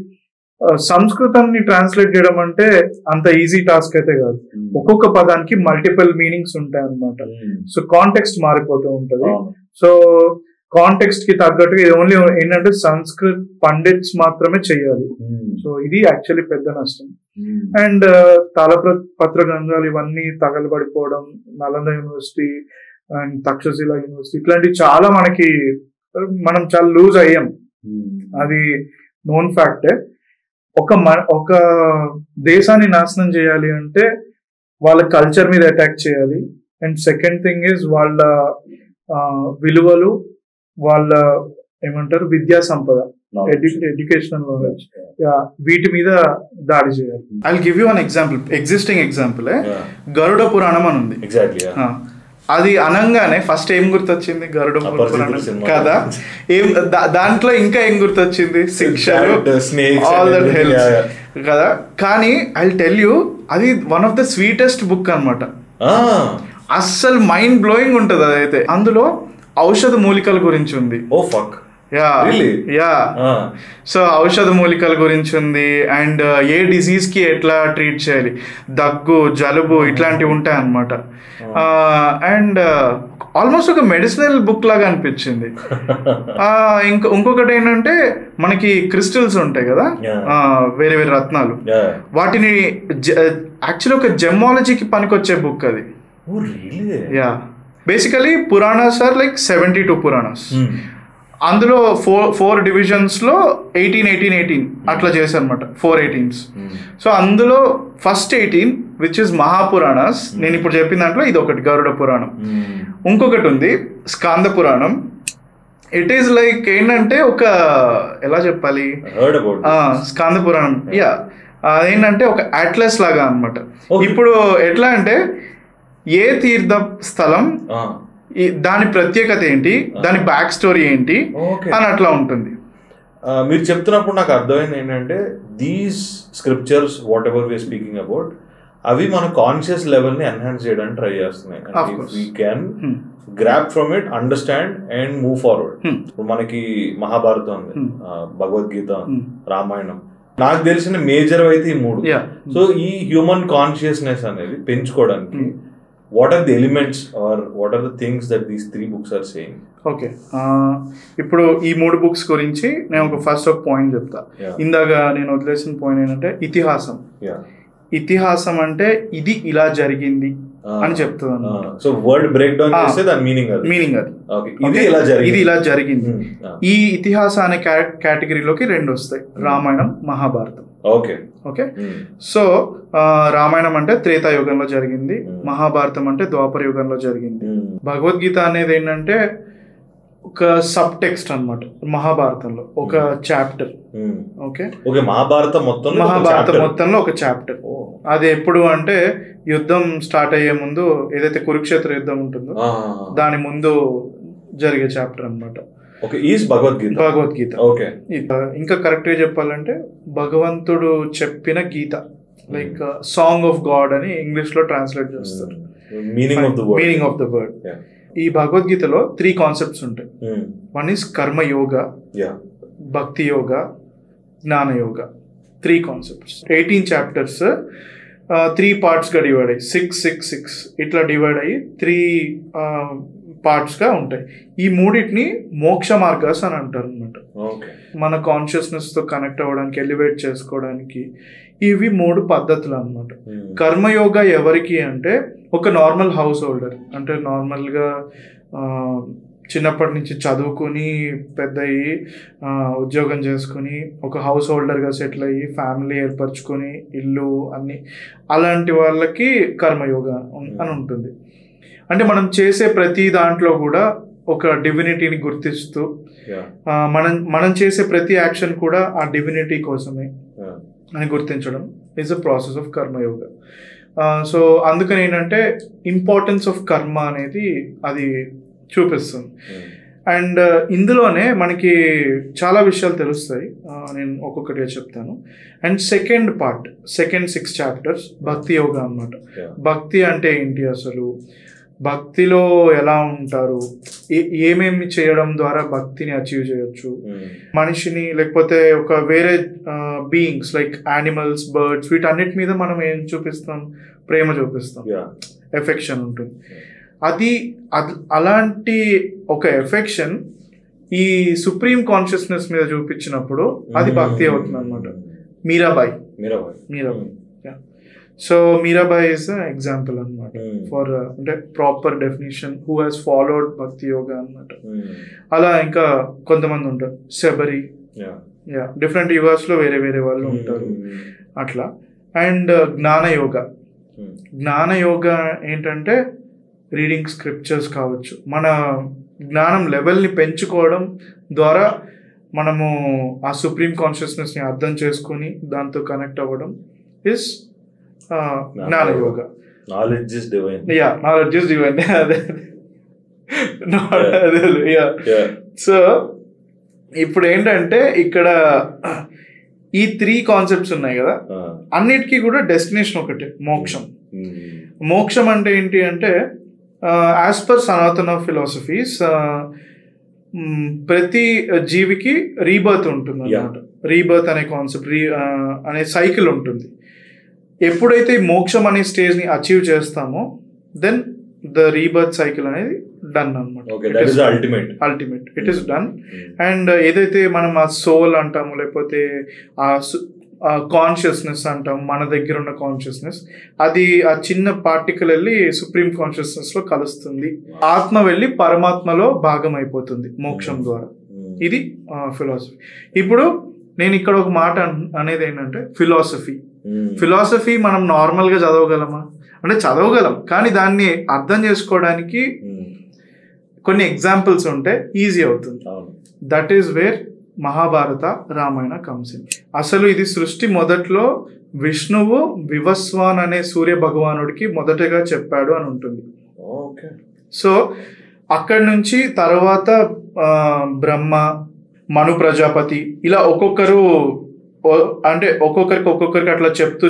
సంస్కృతాన్ని ట్రాన్స్లేట్ చేయడం అంటే అంత ఈజీ టాస్క్ అయితే కాదు. ఒక్కొక్క పదానికి మల్టిపుల్ మీనింగ్స్ ఉంటాయి అన్నమాట. సో కాంటెక్స్ట్ మారిపోతూ ఉంటది. సో కాంటెక్స్ట్ కి తగ్గట్టుగా ఇది ఓన్లీ ఏంటంటే సంస్కృత్ పండిట్స్ మాత్రమే చెయ్యాలి. సో ఇది యాక్చువల్లీ పెద్ద నష్టం. అండ్ తాళపత్ర గ్రంథాలు ఇవన్నీ తగలబడిపోవడం, Nalanda university and Takshashila university, ఇట్లాంటివి చాలా మనం చాలా లూజ్ అయ్యాం. అది నోన్ ఫ్యాక్టే. ఒక దేశాన్ని నాశనం చేయాలి అంటే వాళ్ళ కల్చర్ మీద అటాక్ చేయాలి. అండ్ సెకండ్ థింగ్ ఈజ్ వాళ్ళ విలువలు, వాళ్ళ ఏమంటారు విద్యా సంపద, ఎడ్యుకేషనల్ నాలెడ్జ్, వీటి మీద దాడి చేయాలి. I will give you an example, existing example. గరుడ పురాణం అని ఉంది. అది అనంగానే ఫస్ట్ ఏం గుర్తొచ్చింది? గరుడ పురాణం కదా. ఏం దాంట్లో ఇంకా ఏం గుర్తొచ్చింది? శిక్షలు, ఆల్ దట్ హెల్ప్స్ కదా. కానీ ఐ విల్ టెల్ యూ, అది one of the sweetest book అనమాట. అస్సలు మైండ్ బ్లోయింగ్ ఉంటుంది అదైతే. అందులో ఔషధ మూలికల గురించి ఉంది. సో ఔషధ మూలికల గురించి ఉంది. అండ్ ఏ డిసీజ్ కి ఎట్లా ట్రీట్ చేయాలి, దగ్గు, జలుబు ఇట్లాంటివి ఉంటాయి అన్నమాట. అండ్ ఆల్మోస్ట్ ఒక మెడిసినల్ బుక్ లాగా అనిపించింది. ఇంకొకటి ఏంటంటే మనకి క్రిస్టల్స్ ఉంటాయి కదా, వేరే వేరే రత్నాలు, వాటిని యాక్చువల్లీ ఒక జెమాలజీకి పనికొచ్చే బుక్ అది. Basically Puranas are like 72 Puranas. అందులో 4 డివిజన్స్ లో 18 అట్లా చేశారు అనమాట, 4 18s. సో అందులో ఫస్ట్ 18 విచ్ ఇస్ మహాపురాణాస్. నేను ఇప్పుడు చెప్పిన దాంట్లో ఇది ఒకటి గరుడ పురాణం. ఇంకొకటి ఉంది స్కాంద పురాణం. ఇట్ ఈస్ లైక్ ఏంటంటే ఒక ఎలా చెప్పాలి, స్కాంద పురాణం అదేంటంటే ఒక అట్లస్ లాగా అనమాట. ఇప్పుడు ఎట్లా అంటే ఏ తీర్థ స్థలం, దాని ప్రత్యేకత ఏంటి, దాని బ్యాక్ స్టోరీ ఏంటి అని అట్లా ఉంటుంది. మీరు చెప్తున్నప్పుడు నాకు అర్థమైంది ఏంటంటే these scriptures what we are speaking about, అవి మన కాన్షియస్ లెవెల్ ని ఎన్హాన్స్ చేయడానికి ట్రై చేస్తున్నాయి. We can grab from it, understand and move forward. ఇప్పుడు మనకి మహాభారతం ఉంది, భగవద్గీత, రామాయణం, నాకు తెలిసిన మేజర్ అయితే ఈ 3. సో ఈ హ్యూమన్ కాన్షియస్నెస్ అనేది పెంచుకోవడానికి what are the elements or what are the things that these 3 books are saying? Okay, ఇప్పుడు ఈ 3 బుక్స్ గురించి నేను ఒక ఫస్ట్ ఒక పాయింట్ చెప్తా. ఇందాక నేను వదిలేసిన పాయింట్ ఏంటంటే ఇతిహాసం. ఇతిహాసం అంటే ఇది ఇలా జరిగింది అని చెప్తుంది అన్నమాట. సో వర్డ్ బ్రేక్ డౌన్ చేస్తే దాని మీనింగ్ అది. ఇది ఇలా జరిగింది. ఈ ఇతిహాస అనే కేటగిరీలోకి 2 వస్తాయి, రామాయణం, మహాభారతం. ఓకే, సో రామాయణం అంటే త్రేతాయుగంలో జరిగింది, మహాభారతం అంటే ద్వాపర యుగంలో జరిగింది. భగవద్గీత అనేది ఏంటంటే ఒక సబ్ టెక్స్ట్ అనమాట మహాభారతంలో, ఒక చాప్టర్. మహాభారతం మొత్తంలో ఒక చాప్టర్. అది ఎప్పుడు అంటే యుద్ధం స్టార్ట్ అయ్యే ముందు, ఏదైతే కురుక్షేత్ర యుద్ధం ఉంటుందో దాని ముందు జరిగే చాప్టర్ అనమాట భగవద్గీత. ఇంకా కరెక్ట్ గా చెప్పాలంటే భగవంతుడు చెప్పిన గీత, లైక్ సాంగ్ ఆఫ్ గాడ్ అని ఇంగ్లీష్ లో ట్రాన్స్లేట్ చేస్తారు, మీనింగ్ ఆఫ్ ద వర్డ్. ఈ భగవద్గీతలో 3 కాన్సెప్ట్స్ ఉంటాయి. వన్ ఈస్ కర్మ యోగ, భక్తి యోగ, జ్ఞాన యోగ. 3 కాన్సెప్ట్స్, 18 చాప్టర్స్, 3 parts గా డివైడ్ అయ్యి 6 ఇట్లా డివైడ్ అయ్యి 3 parts గా ఉంటాయి. ఈ 3 మోక్ష మార్గాస్ అని అంటారు అనమాట. మన కాన్షియస్నెస్ తో కనెక్ట్ అవ్వడానికి, ఎలివేట్ చేసుకోవడానికి ఇవి 3 పద్ధతులు అనమాట. కర్మయోగ ఎవరికి అంటే ఒక నార్మల్ హౌస్ హోల్డర్, అంటే నార్మల్గా చిన్నప్పటి నుంచి చదువుకుని పెద్ద అయ్యి ఉద్యోగం చేసుకుని ఒక హౌస్ హోల్డర్గా సెటిల్ అయ్యి ఫ్యామిలీ ఏర్పరచుకొని ఇల్లు అన్ని, అలాంటి వాళ్ళకి కర్మయోగ అని ఉంటుంది. అంటే మనం చేసే ప్రతి దాంట్లో కూడా ఒక డివినిటీని గుర్తిస్తూ మనం చేసే ప్రతి యాక్షన్ కూడా ఆ డివినిటీ కోసమే అని గుర్తించడం is a process of karma yoga. So అందుకని ఏంటంటే ఇంపార్టెన్స్ ఆఫ్ కర్మ అనేది అది చూపిస్తుంది. అండ్ ఇందులోనే మనకి చాలా విషయాలు తెలుస్తాయి, నేను ఒక్కొక్కటిగా చెప్తాను. అండ్ సెకండ్ 6 చాప్టర్స్ భక్తి యోగ అన్నమాట. భక్తి అంటే ఏంటి, అసలు భక్తిలో ఎలా ఉంటారు, ఏమేమి చేయడం ద్వారా భక్తిని అచీవ్ చేయొచ్చు, మనిషిని లేకపోతే ఒక వేరే బీయింగ్స్ లైక్ యానిమల్స్, బర్డ్స్, వీటన్నిటి మీద మనం ఏం చూపిస్తాం, ప్రేమ చూపిస్తాం, ఎఫెక్షన్ ఉంటుంది. అది అలాంటి ఒక ఎఫెక్షన్ ఈ సుప్రీం కాన్షియస్నెస్ మీద చూపించినప్పుడు అది భక్తి అవుతుంది అనమాట. Meerabai. So Meerabai is example అనమాట ఫర్ అంటే proper definition who has followed bhakti yoga అనమాట. అలా ఇంకా కొంతమంది ఉంటారు, శబరి, డిఫరెంట్ యుగాస్ లో వేరే వేరే వాళ్ళు ఉంటారు అట్లా. అండ్ జ్ఞాన యోగ ఏంటంటే రీడింగ్ స్క్రిప్చర్స్ కావచ్చు, మన జ్ఞానం లెవెల్ని పెంచుకోవడం ద్వారా మనము ఆ సుప్రీం కాన్షియస్నెస్ని అర్థం చేసుకొని దాంతో కనెక్ట్ అవ్వడం is jnana yoga. Knowledge is divine. Knowledge is divine. So ఇప్పుడు ఏంటంటే ఇక్కడ ఈ 3 కాన్సెప్ట్స్ ఉన్నాయి కదా, అన్నిటికీ కూడా డెస్టినేషన్ ఒకటే, మోక్షం. మోక్షం అంటే ఏంటి అంటే యాజ్ పర్ సనాతన ఫిలాసఫీస్ ప్రతి జీవికి రీబర్త్ ఉంటుంది అన్నమాట. రీబర్త్ అనే కాన్సెప్ట్, అనే సైకిల్ ఉంటుంది. ఎప్పుడైతే మోక్షం అనే స్టేజ్ని అచీవ్ చేస్తామో దెన్ ద రీబర్త్ సైకిల్ అనేది డన్ అనమాట. Ultimate it is done. And ఏదైతే మనం ఆ సోల్ అంటాము, లేకపోతే ఆ కాన్షియస్నెస్ అంటాం, మన దగ్గర ఉన్న కాన్షియస్నెస్, అది ఆ చిన్న పార్టికల్ వెళ్ళి సుప్రీం కాన్షియస్నెస్ లో కలుస్తుంది. ఆత్మ వెళ్ళి పరమాత్మలో భాగం అయిపోతుంది మోక్షం ద్వారా. ఇది ఫిలాసఫీ. ఇప్పుడు నేను ఇక్కడ ఒక మాట అనేది ఏంటంటే ఫిలాసఫీ మనం నార్మల్ గా చదవగలమా అంటే చదవగలం, కానీ దాన్ని అర్థం చేసుకోవడానికి కొన్ని ఎగ్జాంపుల్స్ ఉంటే ఈజీ అవుతుంది. That is where Mahabharata Ramayana comes in. అసలు ఇది సృష్టి మొదట్లో విష్ణువు వివస్వాన్ అనే సూర్య భగవానుడికి మొదటగా చెప్పాడు అని ఉంటుంది. సో అక్కడి నుంచి తర్వాత బ్రహ్మ, మను ప్రజాపతి, ఇలా ఒక్కొక్కరు అంటే ఒక్కొక్కరికి అట్లా చెప్తూ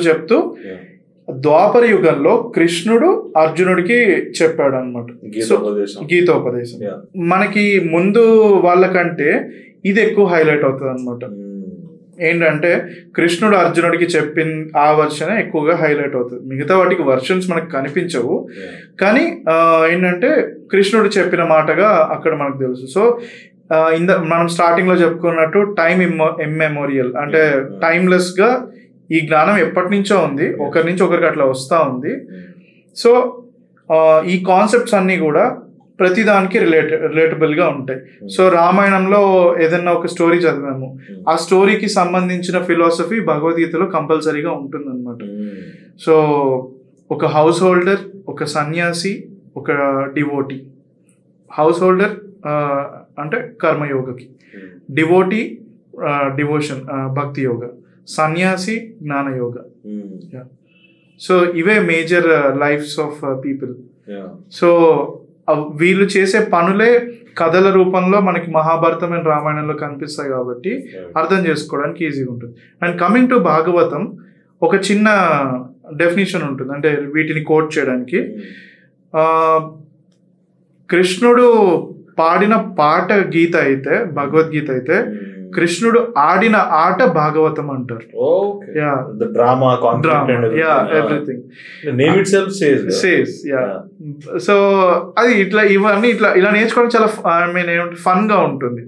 ద్వాపర యుగంలో కృష్ణుడు అర్జునుడికి చెప్పాడు అనమాట గీతోపదేశం. మనకి ముందు వాళ్ళకంటే ఇది ఎక్కువ హైలైట్ అవుతుంది అనమాట. ఏంటంటే కృష్ణుడు అర్జునుడికి చెప్పిన ఆ వర్షన్ ఎక్కువగా హైలైట్ అవుతుంది. మిగతా వాటికి వర్షన్స్ మనకు కనిపించవు, కానీ ఏంటంటే కృష్ణుడు చెప్పిన మాటగా అక్కడ మనకు తెలుసు. సో మనం స్టార్టింగ్ లో చెప్పుకున్నట్టు టైమ్ ఇమ్మెమోరియల్, అంటే టైమ్లెస్ గా ఈ జ్ఞానం ఎప్పటి నుంచో ఉంది, ఒకరి నుంచి ఒకరికి అట్లా వస్తూ ఉంది. సో ఈ కాన్సెప్ట్స్ అన్నీ కూడా ప్రతిదానికి రిలేటబుల్ గా ఉంటాయి. సో రామాయణంలో ఏదన్నా ఒక స్టోరీ చదివాము, ఆ స్టోరీకి సంబంధించిన ఫిలాసఫీ భగవద్గీతలో కంపల్సరీగా ఉంటుంది అనమాట. సో ఒక హౌస్ హోల్డర్, ఒక సన్యాసి, ఒక డివోటీ. హౌస్ హోల్డర్ అంటే కర్మయోగకి, devotee devotion bhakti yoga, sanyasi jnanayoga. So ఇవే major lifes of people. So వీళ్ళు చేసే పనులే కథల రూపంలో మనకి మహాభారతం అండ్ రామాయణంలో కనిపిస్తాయి కాబట్టి అర్థం చేసుకోవడానికి ఈజీగా ఉంటుంది. అండ్ కమింగ్ టు భాగవతం, ఒక చిన్న డెఫినేషన్ ఉంటుంది, అంటే వీటిని కోట్ చేయడానికి. కృష్ణుడు పాడిన పాట గీత అయితే, భగవద్గీత అయితే, కృష్ణుడు ఆడిన ఆట భాగవతం అంటారు. Everything says. సో అది ఇవన్నీ ఇలా నేర్చుకోవడం చాలా ఫన్ గా ఉంటుంది.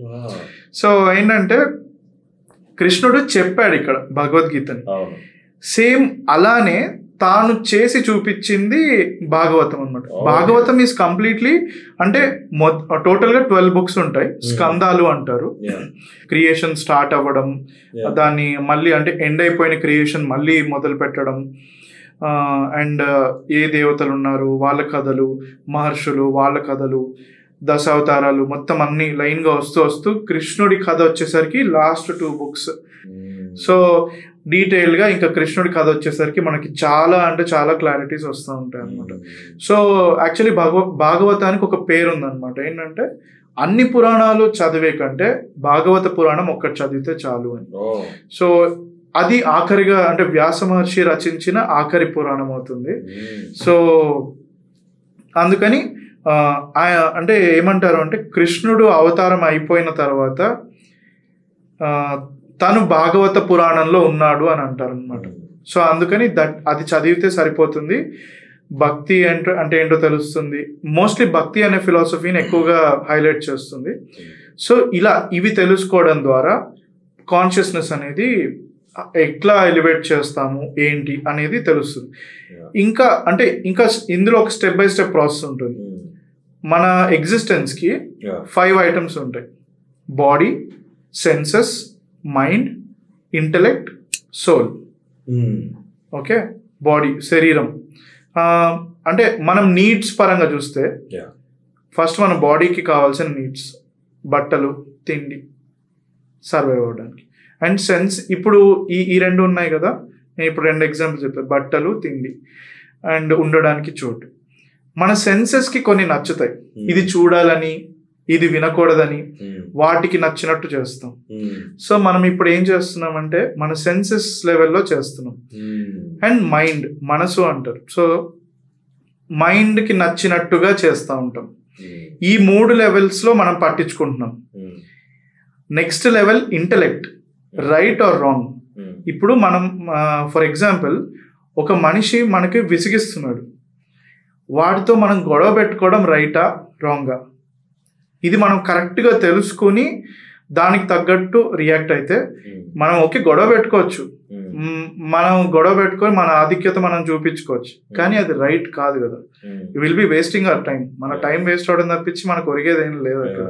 సో ఏంటంటే కృష్ణుడు చెప్పాడు ఇక్కడ భగవద్గీతని, సేమ్ అలానే తాను చేసి చూపించింది భాగవతం అన్నమాట. భాగవతం ఈజ్ కంప్లీట్లీ, అంటే టోటల్ గా 12 బుక్స్ ఉంటాయి, స్కందాలు అంటారు. క్రియేషన్ స్టార్ట్ అవ్వడం, దాన్ని మళ్ళీ అంటే ఎండ్ అయిపోయిన క్రియేషన్ మళ్ళీ మొదలు పెట్టడం, అండ్ ఏ దేవతలు ఉన్నారు వాళ్ళ కథలు, మహర్షులు వాళ్ళ కథలు, దశావతారాలు, మొత్తం అన్ని లైన్ గా వస్తూ కృష్ణుడి కథ వచ్చేసరికి లాస్ట్ 2 బుక్స్. సో డీటెయిల్ గా ఇంకా కృష్ణుడి కథ వచ్చేసరికి మనకి చాలా క్లారిటీస్ వస్తూ ఉంటాయి అనమాట. సో యాక్చువల్లీ భాగవతానికి ఒక పేరు ఉందన్నమాట, ఏంటంటే అన్ని పురాణాలు చదివే కంటే భాగవత పురాణం ఒక్కటి చదివితే చాలు అని. సో అది ఆఖరిగా, అంటే వ్యాస మహర్షి రచించిన ఆఖరి పురాణం అవుతుంది. సో అందుకని అంటే ఏమంటారు అంటే కృష్ణుడు అవతారం అయిపోయిన తర్వాత తను భాగవత పురాణంలో ఉన్నాడు అని అంటారు అనమాట. సో అందుకని అది చదివితే సరిపోతుంది, భక్తి అంటే ఏంటో తెలుస్తుంది. మోస్ట్లీ భక్తి అనే ఫిలాసఫీని ఎక్కువగా హైలైట్ చేస్తుంది. సో ఇవి తెలుసుకోవడం ద్వారా కాన్షియస్నెస్ అనేది ఎట్లా ఎలివేట్ చేస్తాము ఏంటి అనేది తెలుస్తుంది. ఇంకా ఇందులో ఒక స్టెప్ బై స్టెప్ ప్రాసెస్ ఉంటుంది. మన ఎగ్జిస్టెన్స్ కి 5 ఐటమ్స్ ఉంటాయి: body, senses, mind, intellect, soul. Okay, body శరీరం. అంటే మనం నీడ్స్ పరంగా చూస్తే ఫస్ట్ మన బాడీకి కావాల్సిన నీడ్స్ బట్టలు, తిండి, సర్వైవ్ అవ్వడానికి. అండ్ సెన్స్ ఇప్పుడు ఈ రెండు ఉన్నాయి కదా, నేను ఇప్పుడు 2 ఎగ్జాంపుల్ చెప్పాను, బట్టలు, తిండి అండ్ ఉండడానికి చోటు. మన సెన్సెస్కి కొన్ని నచ్చుతాయి, ఇది చూడాలని, ఇది వినకూడదని, వాటికి నచ్చినట్టు చేస్తాం. సో మనం ఇప్పుడు ఏం చేస్తున్నామంటే మన సెన్సెస్ లెవెల్లో చేస్తున్నాం. అండ్ మైండ్, మనసు అంటారు. సో మైండ్కి నచ్చినట్టుగా చేస్తూ ఉంటాం. ఈ 3 లెవెల్స్లో మనం పట్టించుకుంటున్నాం. Next level intellect, right or wrong. ఇప్పుడు మనం ఫర్ ఎగ్జాంపుల్ ఒక మనిషి మనకి విసిగిస్తున్నాడు, వాడితో మనం గొడవ పెట్టుకోవడం రైటా రాంగా, ఇది మనం కరెక్ట్గా తెలుసుకుని దానికి తగ్గట్టు రియాక్ట్ అయితే మనం ఓకే గొడవ పెట్టుకోవచ్చు, మనం గొడవ పెట్టుకొని మన ఆధిక్యత మనం చూపించుకోవచ్చు, కానీ అది రైట్ కాదు కదా. You will B wasting hour time. మన టైం వేస్ట్ అవడం తప్పించి మనకు ఒరిగేది ఏం లేదు అక్కడ.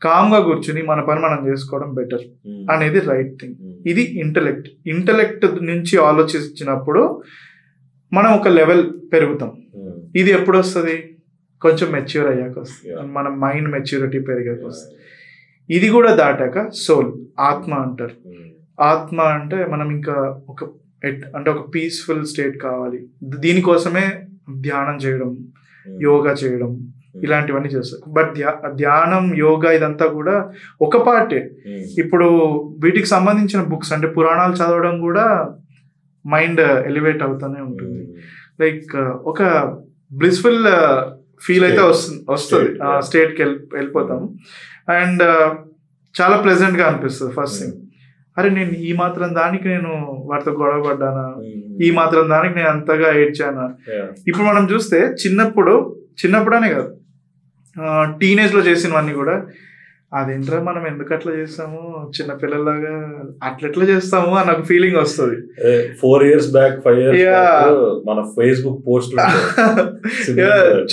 కామ్గా కూర్చుని మన పని మనం చేసుకోవడం బెటర్ అనేది రైట్ థింగ్. ఇది ఇంటెలెక్ట్. ఇంటెలెక్ట్ నుంచి ఆలోచించినప్పుడు మనం ఒక లెవెల్ పెరుగుతాం. ఇది ఎప్పుడు వస్తుంది? కొంచెం మెచ్యూర్ అయ్యాక వస్తుంది, మన మైండ్ మెచ్యూరిటీ పెరిగాక వస్తుంది. ఇది కూడా దాటాక సోల్, ఆత్మ అంటారు. ఆత్మ అంటే మనం ఇంకా ఒక పీస్ఫుల్ స్టేట్ కావాలి, దీనికోసమే ధ్యానం చేయడం, యోగా చేయడం, ఇలాంటివన్నీ చేస్తారు. బట్ ధ్యానం, యోగా ఇదంతా కూడా ఒక పార్టే. ఇప్పుడు వీటికి సంబంధించిన బుక్స్ అంటే పురాణాలు చదవడం కూడా మైండ్ ఎలివేట్ అవుతూనే ఉంటుంది. లైక్ ఒక బ్లిస్ఫుల్ ఫీల్ అయితే వస్తుంది, స్టేట్కి వెళ్ళిపోతాము. అండ్ చాలా ప్లెజెంట్గా అనిపిస్తుంది. ఫస్ట్ థింగ్, అరే నేను ఈ మాత్రం దానికి నేను వాటితో గొడవ పడ్డానా, ఈ మాత్రం దానికి నేను అంతగా ఏడ్చానా. ఇప్పుడు మనం చూస్తే చిన్నప్పుడనే కాదు, టీనేజ్లో చేసినవన్నీ కూడా అదేంట్రా మనం ఎందుకు అట్లా చేస్తాము, చిన్నపిల్లలాగా అట్లా చేస్తాము అని నాకు ఫీలింగ్ వస్తుంది. 4 years బ్యాక్ 5 years మన ఫేస్బుక్ పోస్ట్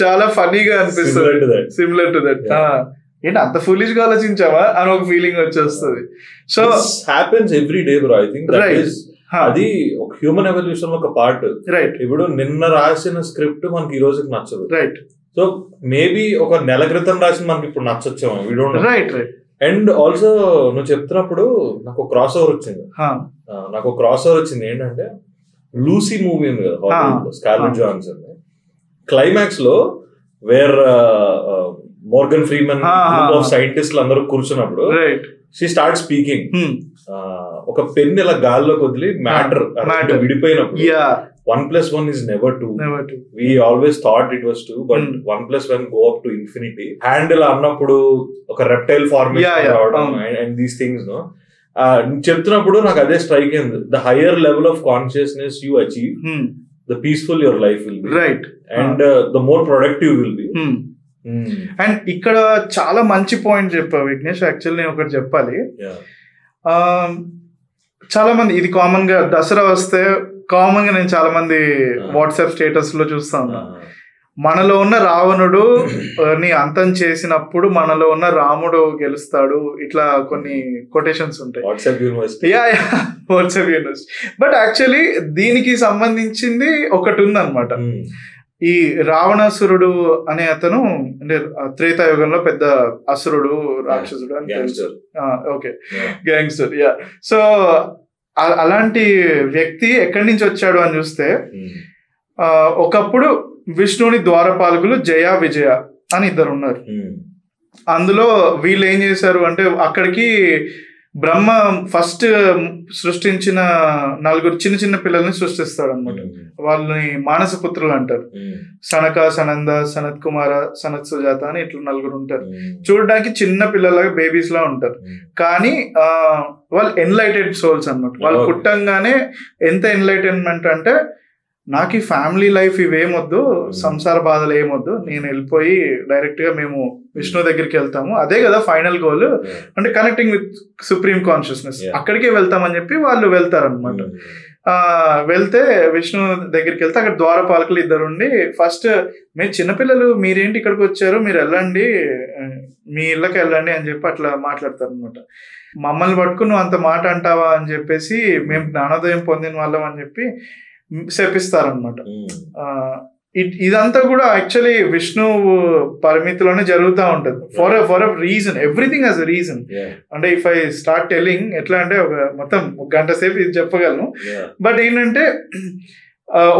చాలా ఫన్నీగా అనిపిస్తుంది. Similar to that. ఏంటి అంత ఫులిష్ గా ఆలోచించావా అని ఒక ఫీలింగ్ వచ్చేస్తుంది. So happens every day bro. I think అది ఒక హ్యూమన్ ఎవల్యూషన్ ఒక పార్ట్. రైట్. ఇప్పుడు నిన్న రాసిన స్క్రిప్ట్ మనకి ఈ రోజుకి నచ్చదు. రైట్. సో మేబీ ఒక నెల క్రితం రాసిన మనకి ఇప్పుడు నచ్చొచ్చాము. We don't know. Right. Right. And also నువ్వు చెప్తున్నప్పుడు నాకు క్రాస్ ఓవర్ వచ్చింది. ఏంటంటే లూసీ మూవీ ఉంది కదా, స్కార్లెట్ జాన్సన్. క్లైమాక్స్ లో వేర్ మోర్గన్ ఫ్రీమన్ ఆఫ్ సైంటిస్టులు అందరూ కూర్చున్నప్పుడు షీ స్టార్ట్ స్పీకింగ్. ఒక పెన్ ఇలా గాల్లోకి వదిలి matter విడిపోయినప్పుడు 1+1 is never 2. We always thought it was 2, but 1+1 go up to infinity. Handle అన్నప్పుడు ఒక రెప్టైల్ ఫార్మేషన్ రావడం అండ్ దీస్ థింగ్స్ నో చెప్తున్నప్పుడు నాకు అదే స్ట్రైక్ అయింది. The higher level of consciousness you achieve, the peaceful your life will be. Right. And the more productive will be. And ఇక్కడ చాలా మంచి పాయింట్ చెప్పావు విఘ్నేష్. యాక్చువల్లీ నేను ఒకటి చెప్పాలి. చాలా మంది ఇది కామన్ గా దసరా వస్తే కామన్ గా నేను చాలా మంది వాట్సాప్ స్టేటస్ లో చూస్తా ఉన్నా, మనలో ఉన్న రావణుడు ని అంతం చేసినప్పుడు మనలో ఉన్న రాముడు గెలుస్తాడు, ఇట్లా కొన్ని కొటేషన్స్ ఉంటాయి వాట్సాప్ యూనివర్సిటీ. బట్ యాక్చువల్లీ దీనికి సంబంధించింది ఒకటి ఉందన్నమాట. ఈ రావణాసురుడు అనే అతను అంటే త్రేతాయుగంలో పెద్ద అసురుడు, రాక్షసుడు అని తెలుసు. Okay, gangster. సో అలాంటి వ్యక్తి ఎక్కడి నుంచి వచ్చాడు అని చూస్తే, ఒకప్పుడు విష్ణువుని ద్వారపాలకులు జయ విజయ అని 2 ఉన్నారు. అందులో వీళ్ళు ఏం చేశారు అంటే, అక్కడికి బ్రహ్మ ఫస్ట్ సృష్టించిన 4 చిన్న చిన్న పిల్లల్ని సృష్టిస్తాడు అనమాట. వాళ్ళని మానస పుత్రులు అంటారు. సనక, సనంద, సనత్ కుమార, సనత్ సుజాత అని ఇట్లా 4 ఉంటారు. చూడడానికి చిన్న పిల్లలాగా బేబీస్ లా ఉంటారు, కానీ వాళ్ళు ఎన్లైటెడ్ సోల్స్ అన్నమాట. వాళ్ళు పుట్టంగానే ఎంత ఎన్లైటైన్మెంట్ అంటే, నాకు ఈ ఫ్యామిలీ లైఫ్ ఇవేమొద్దు, సంసార బాధలు ఏమొద్దు, నేను వెళ్ళిపోయి డైరెక్ట్ గా మేము విష్ణు దగ్గరికి వెళ్తాము, అదే కదా ఫైనల్ గోల్, అంటే కనెక్టింగ్ విత్ సుప్రీం కాన్షియస్నెస్, అక్కడికే వెళ్తామని చెప్పి వాళ్ళు వెళ్తారనమాట. వెళ్తే విష్ణు దగ్గరికి వెళ్తే అక్కడ ద్వారపాలకులు 2 ఉండి, ఫస్ట్ మీరు చిన్నపిల్లలు మీరేంటి ఇక్కడికి వచ్చారు, మీరు వెళ్ళండి, మీ ఇళ్ళకి వెళ్ళండి అని చెప్పి అట్లా మాట్లాడతారు అనమాట. మమ్మల్ని పట్టుకుని నువ్వు అంత మాట అంటావా అని చెప్పేసి, మేము జ్ఞానోదయం పొందిన వాళ్ళం అని చెప్పి శపిస్తారనమాట. ఇదంతా కూడా యాక్చువల్లీ విష్ణు పరిమితిలోనే జరుగుతూ ఉంటుంది. For a reason, everything has a reason. అంటే ఇఫ్ ఐ స్టార్ట్ టెల్లింగ్ ఎట్లా అంటే మొత్తం 1 గంట సేపు ఇది చెప్పగలను. బట్ ఏంటంటే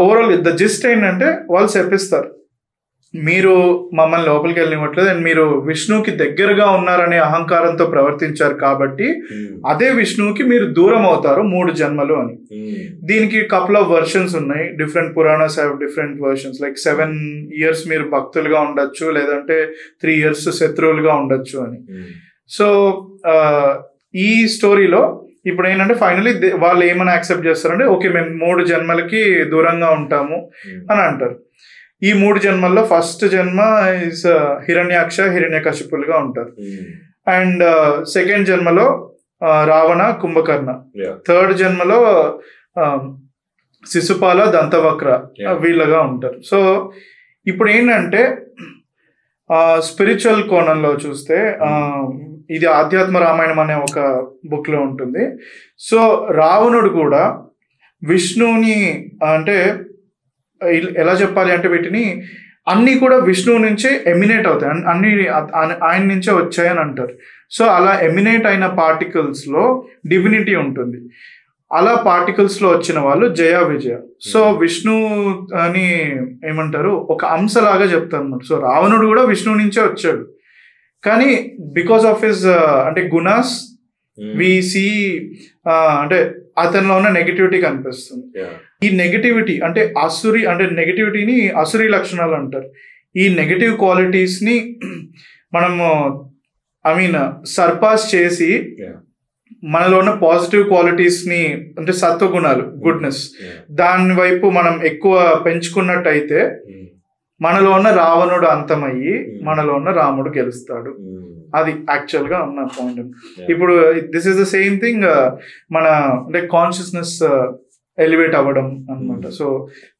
ఓవరాల్ ద జిస్ట్ ఏంటంటే వాళ్ళు చెప్పిస్తారు, మీరు మమ్మల్ని లోపలికి వెళ్ళనివ్వట్లేదు అండ్ మీరు విష్ణువుకి దగ్గరగా ఉన్నారనే అహంకారంతో ప్రవర్తించారు కాబట్టి అదే విష్ణువుకి మీరు దూరం అవుతారు 3 జన్మలు అని. దీనికి కపుల్ ఆఫ్ వర్షన్స్ ఉన్నాయి. Different Puranas have different versions. Like 7 years మీరు భక్తులుగా ఉండొచ్చు, లేదంటే 3 years శత్రువులుగా ఉండొచ్చు అని. సో ఈ స్టోరీలో ఇప్పుడు ఏంటంటే ఫైనలీ వాళ్ళు ఏమైనా యాక్సెప్ట్ చేస్తారంటే ఓకే మేము 3 జన్మలకి దూరంగా ఉంటాము అని అంటారు. ఈ 3 జన్మల్లో ఫస్ట్ జన్మ ఇస్ హిరణ్యాక్ష హిరణ్యకశిపులుగా ఉంటారు. అండ్ సెకండ్ జన్మలో రావణ కుంభకర్ణ, థర్డ్ జన్మలో శిశుపాల దంతవక్ర వీళ్ళగా ఉంటారు. సో ఇప్పుడు ఏంటంటే స్పిరిచువల్ కోణంలో చూస్తే ఇది ఆధ్యాత్మ రామాయణం అనే ఒక బుక్ లో ఉంటుంది. సో రావణుడు కూడా విష్ణువుని అంటే ఎలా చెప్పాలి అంటే వీటిని అన్నీ కూడా విష్ణువు నుంచే ఎమినేట్ అవుతాయి, అన్ని ఆయన నుంచే వచ్చాయని అంటారు. సో అలా ఎమినేట్ అయిన పార్టికల్స్ లో డివినిటీ ఉంటుంది. అలా పార్టికల్స్ లో వచ్చిన వాళ్ళు జయ విజయ. సో విష్ణు అని ఏమంటారు ఒక అంశలాగా చెప్తారు అన్నమాట. సో రావణుడు కూడా విష్ణువు నుంచే వచ్చాడు, కానీ బికాస్ ఆఫ్ హిస్ అంటే గుణాస్ వి సీ అంటే అతనిలో ఉన్న నెగటివిటీ కనిపిస్తుంది. ఈ నెగటివిటీ అంటే నెగటివిటీని అసురి లక్షణాలు అంటారు. ఈ నెగటివ్ క్వాలిటీస్ ని మనము సర్పాస్ చేసి మనలో ఉన్న పాజిటివ్ క్వాలిటీస్ ని అంటే సత్వగుణాలు గుడ్నెస్ దాని వైపు మనం ఎక్కువ పెంచుకున్నట్టయితే మనలో ఉన్న రావణుడు అంతమయ్యి మనలో ఉన్న రాముడు గెలుస్తాడు. అది యాక్చువల్ గా ఉన్న పాయింట్. ఇప్పుడు this is the same thing మన అంటే కాన్షియస్నెస్ ఎలివేట్ అవ్వడం అనమాట. సో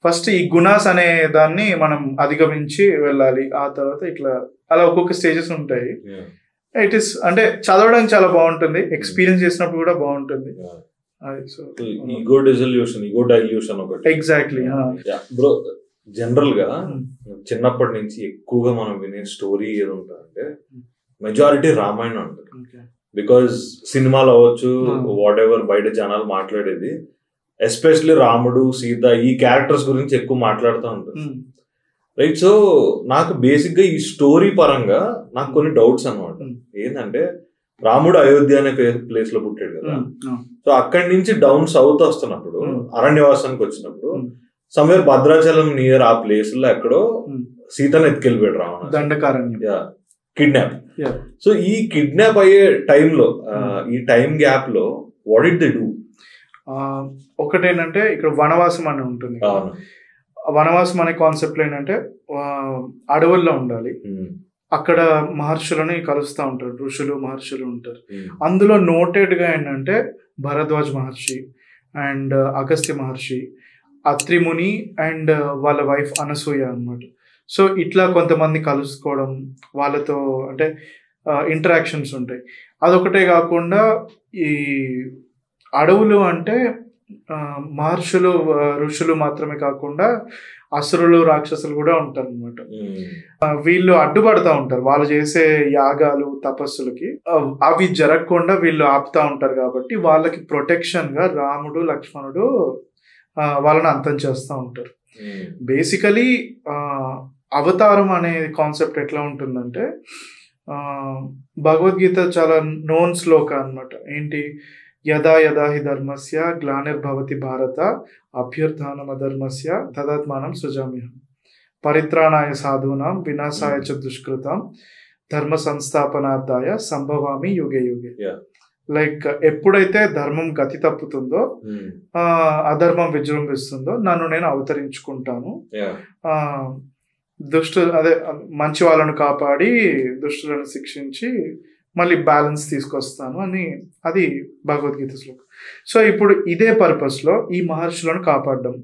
ఫస్ట్ ఈ గుణాస్ అనే దాన్ని మనం అధిగమించి వెళ్ళాలి. ఆ తర్వాత ఇట్లా అలా ఒక్కొక్క స్టేజెస్ ఉంటాయి. ఇట్ ఇస్ అంటే చదవడానికి చాలా బాగుంటుంది, ఎక్స్పీరియన్స్ చేసినప్పుడు కూడా బాగుంటుంది. Exactly bro. జనరల్ గా చిన్నప్పటి నుంచి ఎక్కువగా మనం వినే స్టోరీ ఏది ఉంటుందంటే మెజారిటీ రామాయణం ఉంటుంది. బికాజ్ సినిమాలు అవ్వచ్చు వాట్ ఎవర్ బయట జనాలు మాట్లాడేది ఎస్పెషల్లీ రాముడు సీత ఈ క్యారెక్టర్స్ గురించి ఎక్కువ మాట్లాడుతూ ఉంటుంది, రైట్? సో నాకు బేసిక్ గా ఈ స్టోరీ పరంగా నాకు కొన్ని డౌట్స్ అనమాట. ఏంటంటే రాముడు అయోధ్య అనే ప్లేస్ లో పుట్టాడు కదా. సో అక్కడి నుంచి డౌన్ సౌత్ వస్తున్నప్పుడు అరణ్యవాసానికి వచ్చినప్పుడు సమ్వేర్ భద్రాచలం నియర్ ఆ ప్లేస్ లో ఎక్కడో సీతను ఎత్తుకెళ్ళిపోయాడు రావణ, దండకారణ్యం, కిడ్నాప్. సో ఈ కిడ్నాప్ అయ్యే టైంలో ఈ టైం గ్యాప్ లో వాట్ డిడ్ దే డూ? ఒకటేంటంటే ఇక్కడ వనవాసం అని ఉంటుంది. వనవాసం అనే కాన్సెప్ట్ ఏంటంటే అడవుల్లో ఉండాలి, అక్కడ మహర్షులని కలుస్తూ ఉంటారు, ఋషులు మహర్షులు ఉంటారు. అందులో నోటెడ్ గా ఏంటంటే భరద్వాజ్ మహర్షి and Agastya Maharshi, Atri Muni and వాళ్ళ వైఫ్ అనసూయ అన్నమాట. సో ఇట్లా కొంతమంది కలుసుకోవడం, వాళ్ళతో అంటే ఇంటరాక్షన్స్ ఉంటాయి. అదొకటే కాకుండా ఈ అడవులు అంటే మహర్షులు ఋషులు మాత్రమే కాకుండా అసురులు రాక్షసులు కూడా ఉంటారు అనమాట. వీళ్ళు అడ్డుపడతా ఉంటారు వాళ్ళు చేసే యాగాలు తపస్సులకి, అవి జరగకుండా వీళ్ళు ఆపుతా ఉంటారు. కాబట్టి వాళ్ళకి ప్రొటెక్షన్ గా రాముడు లక్ష్మణుడు వాళ్ళని అంతం చేస్తూ ఉంటారు. బేసికలీ అవతారం అనే కాన్సెప్ట్ ఎట్లా ఉంటుందంటే భగవద్గీత చాలా నోన్ శ్లోక అన్నమాట. ఏంటి? యదా యదా హి ధర్మస్య గ్లానిర్భవతి భారత అభ్యుత్థానం అధర్మస్య తదాత్మానం సృజామ్యహం పరిత్రాణాయ సాధూనాం వినాశాయ చ దుష్కృతాం ధర్మ సంస్థాపనార్థాయ సంభవామి యుగే యుగే. లైక్ ఎప్పుడైతే ధర్మం గతి తప్పుతుందో అధర్మం విజృంభిస్తుందో నన్ను నేను అవతరించుకుంటాను, మంచి వాళ్ళను కాపాడి దుష్టులను శిక్షించి మళ్ళీ బ్యాలెన్స్ తీసుకొస్తాను అని అది భగవద్గీత శ్లోకం. సో ఇప్పుడు ఇదే పర్పస్ లో ఈ మహర్షులను కాపాడడం,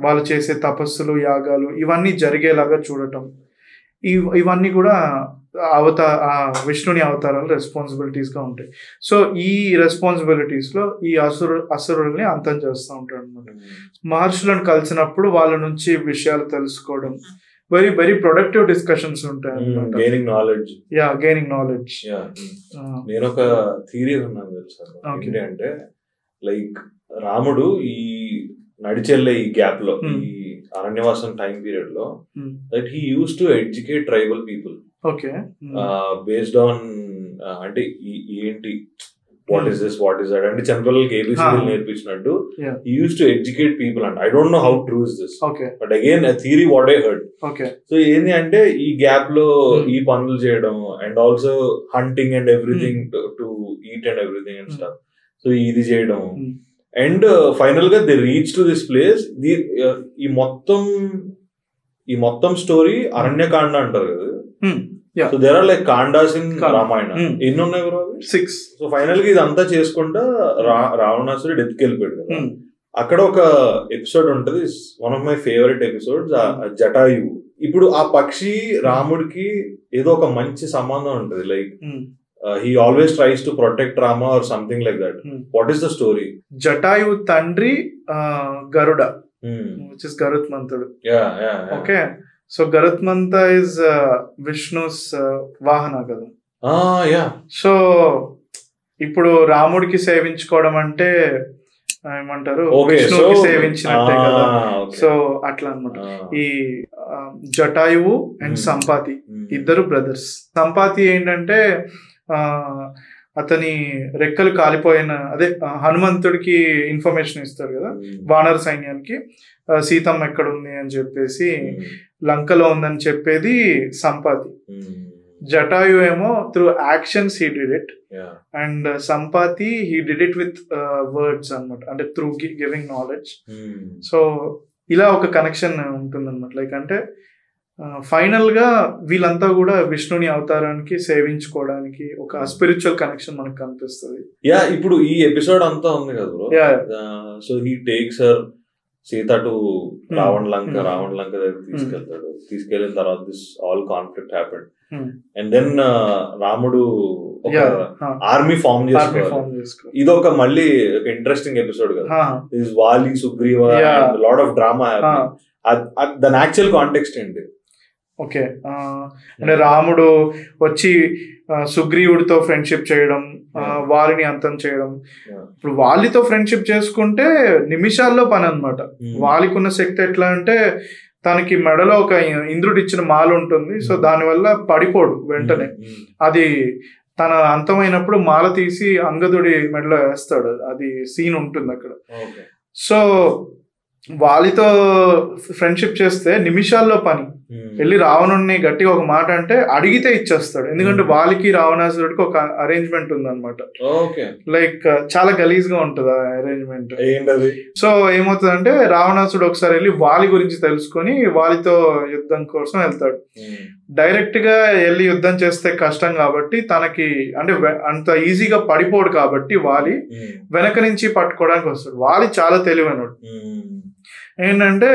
వాళ్ళు చేసే తపస్సులు యాగాలు ఇవన్నీ జరిగేలాగా చూడటం, ఇవన్నీ కూడా విష్ణుని అవతారాలు రెస్పాన్సిబిలిటీస్ గా ఉంటాయి. సో ఈ రెస్పాన్సిబిలిటీస్ లో ఈ అసురుల్ని అంతం చేస్తూ ఉంటాడు అనమాట. మహర్షులను కలిసినప్పుడు వాళ్ళ నుంచి విషయాలు తెలుసుకోవడం, వెరీ వెరీ ప్రొడక్టివ్ డిస్కషన్స్ ఉంటాయి. Gaining knowledge. నేను ఒక థియరీ ఉన్నాను తెలుసా అంటే, లైక్ రాముడు ఈ నడిచెల్లే ఈ గ్యాప్ లో, ఈ అరణ్యవాసం టైం పీరియడ్ లో, that he use to educate tribal people. Okay. Based on అంటే ఏంటి, what is this, what is that అంటే చిన్నపిల్లలకి ఏబిసిడీలు నేర్పించినట్టు he use to educate people అంట. I don't know how true is this, but again theory what I heard. So ఏంది అంటే ఈ గ్యాప్ లో ఈ పనులు చేయడం and also hunting and everything to eat and everything and stuff. So ఇది చేయడం అండ్ ఫైనల్ గా they reach to this place. ఈ మొత్తం స్టోరీ అరణ్యకాండ అంటారు కదా. So there are like kandas in Ramayana. ఎన్ని ఉన్నాయి బ్రో? 6. సో ఫైనల్ గా ఇదంతా చేసుకుంటా రావణాసురుడు డెత్కి వెళ్ళిపోయాడు కదా. అక్కడ ఒక ఎపిసోడ్ ఉంటది, one of my favourite episodes, Jatayu. ఇప్పుడు ఆ పక్షి రాముడికి ఏదో ఒక మంచి సంబంధం ఉంటది, like he always tries to protect Rama or something like that. What is the story? Jatayu tandri Garuda, which is Garutmantudu. Yeah. Okay, so Garutmanta is Vishnu's vahana kada. Yeah. So ఇప్పుడు రాముడికి సేవించుకోవడం అంటే ఏమంటారు, విష్ణుకి సేవించినట్టే కదా. So అట్లా అన్నమాట. ఈ Jatayu and Sampati ఇద్దరు brothers. Sampati ఏంటంటే అతని రెక్కలు కాలిపోయిన, అదే హనుమంతుడికి ఇన్ఫర్మేషన్ ఇస్తాడు కదా వానర సైన్యానికి, సీతమ్మ ఎక్కడుంది అని చెప్పేసి, లంకలో ఉందని చెప్పేది సంపాతి. జటాయు ఏమో through actions he did it, and Sampati he did it with words అనమాట, అంటే త్రూ గివింగ్ నాలెడ్జ్. సో ఇలా ఒక కనెక్షన్ ఉంటుంది అనమాట. లైక్ అంటే ఫైనల్ గా వీళ్ళంతా కూడా విష్ణుని అవతారానికి సేవించుకోవడానికి ఒక స్పిరిచువల్ కనెక్షన్ మనకు కనిపిస్తుంది. ఇప్పుడు ఈ ఎపిసోడ్ అంతా ఉంది కదా bro. So he takes her Sita to Ravana Lanka దగ్గర తీసుకెళ్తాడు. తీసుకెళ్లిన తర్వాత this all conflict happened and then రాముడు ఒక ఆర్మీ ఫార్మ్ చేసుకోవాలి. ఇది ఒక మళ్ళీ ఒక ఇంట్రెస్టింగ్ ఎపిసోడ్ కదా. దిస్ వాలి, Sugriva, lot of drama happening. దాని యాక్చువల్ కాంటెక్స్ట్ ఏంటి? ఓకే, అంటే రాముడు వచ్చి సుగ్రీవుడితో ఫ్రెండ్షిప్ చేయడం, వాలిని అంతం చేయడం. ఇప్పుడు వాలితో ఫ్రెండ్షిప్ చేసుకుంటే నిమిషాల్లో పని అనమాట. వాలికి ఉన్న శక్తి ఎట్లా అంటే, తనకి మెడలో ఒక ఇంద్రుడు ఇచ్చిన మాల ఉంటుంది. సో దానివల్ల పడిపోడు వెంటనే. అది తన అంతమైనప్పుడు మాల తీసి అంగదుడి మెడలో వేస్తాడు. అది సీన్ ఉంటుంది అక్కడ. సో వాలితో ఫ్రెండ్షిప్ చేస్తే నిమిషాల్లో పని. వెళ్ళి రావణుడిని గట్టిగా ఒక మాట అంటే అడిగితే ఇచ్చేస్తాడు. ఎందుకంటే వాలికి రావణాసురుడికి ఒక అరేంజ్మెంట్ ఉందన్నమాట. లైక్ చాలా గలీజ్ గా ఉంటది ఆ అరేంజ్మెంట్. సో ఏమవుతుందంటే రావణాసురుడు ఒకసారి వెళ్ళి వాలి గురించి తెలుసుకొని వాలితో యుద్ధం కోసం వెళ్తాడు. డైరెక్ట్ గా వెళ్ళి యుద్ధం చేస్తే కష్టం కాబట్టి తనకి అంటే అంత ఈజీగా పడిపోడు కాబట్టి వాలి వెనక నుంచి పట్టుకోవడానికి వస్తాడు. వాలి చాలా తెలివైనడు. ఏంటంటే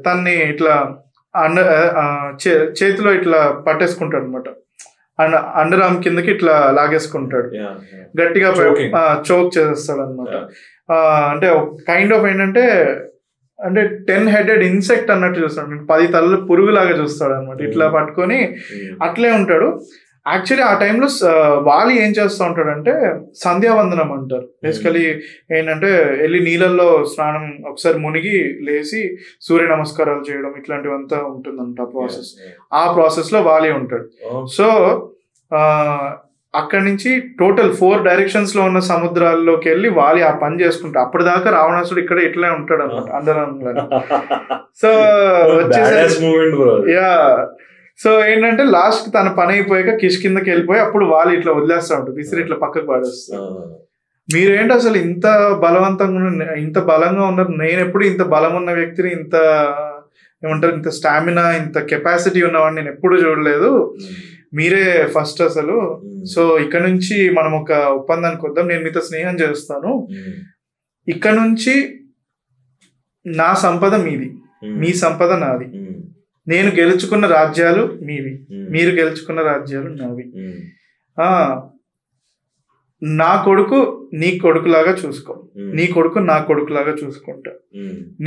తన్ని ఇట్లా చేతిలో ఇట్లా పట్టేసుకుంటాడు అనమాట. అండర్ ఆర్మ్ కిందకి ఇట్లా లాగేసుకుంటాడు, గట్టిగా చోక్ చేసేస్తాడు అనమాట. అంటే కైండ్ ఆఫ్ ఏంటంటే అంటే 10 హెడెడ్ ఇన్సెక్ట్ అన్నట్టు చూస్తాడు, 10 తలలు పురుగులాగా చూస్తాడు అనమాట. ఇట్లా పట్టుకొని అట్లే ఉంటాడు. యాక్చువల్లీ ఆ టైంలో వాలి ఏం చేస్తూ ఉంటాడంటే సంధ్యావందనం అంటారు. బేసికలీ ఏంటంటే వెళ్ళి నీళ్ళల్లో స్నానం ఒకసారి మునిగి లేచి సూర్య నమస్కారాలు చేయడం ఇట్లాంటివంతా ఉంటుందంట ప్రాసెస్. ఆ ప్రాసెస్ లో వాలి ఉంటాడు. సో అక్కడి నుంచి టోటల్ 4 డైరెక్షన్స్ లో ఉన్న సముద్రాల్లోకి వెళ్ళి వాలి ఆ పని చేసుకుంటా. అప్పటిదాకా రావణాసుడు ఇక్కడ ఇట్లే ఉంటాడు అనమాట అందరంలో. సో సో ఏంటంటే లాస్ట్ తన పని అయిపోయాక కిందకి వెళ్ళిపోయి అప్పుడు వాలి ఇట్లా వదిలేస్తా ఉంటుంది, విసిరి ఇట్లా పక్కకు పడేస్తారు. మీరేంటి అసలు ఇంత బలవంతంగా ఇంత బలంగా ఉన్నారు, నేను ఎప్పుడు ఇంత బలం ఉన్న వ్యక్తిని, ఇంత ఏమంటారు ఇంత స్టామినా ఇంత కెపాసిటీ ఉన్నవాడిని నేను ఎప్పుడు చూడలేదు, మీరే ఫస్ట్ అసలు. సో ఇక్కడ నుంచి మనం ఒక ఒప్పందానికి వద్దాం, నేను మీతో స్నేహం చేస్తాను, ఇక్కడ నుంచి నా సంపద మీది, మీ సంపద నాది, నేను గెలుచుకున్న రాజ్యాలు మీవి, మీరు గెలుచుకున్న రాజ్యాలు నావి. నా కొడుకు నీ కొడుకులాగా చూసుకో, నీ కొడుకు నా కొడుకులాగా చూసుకుంటా.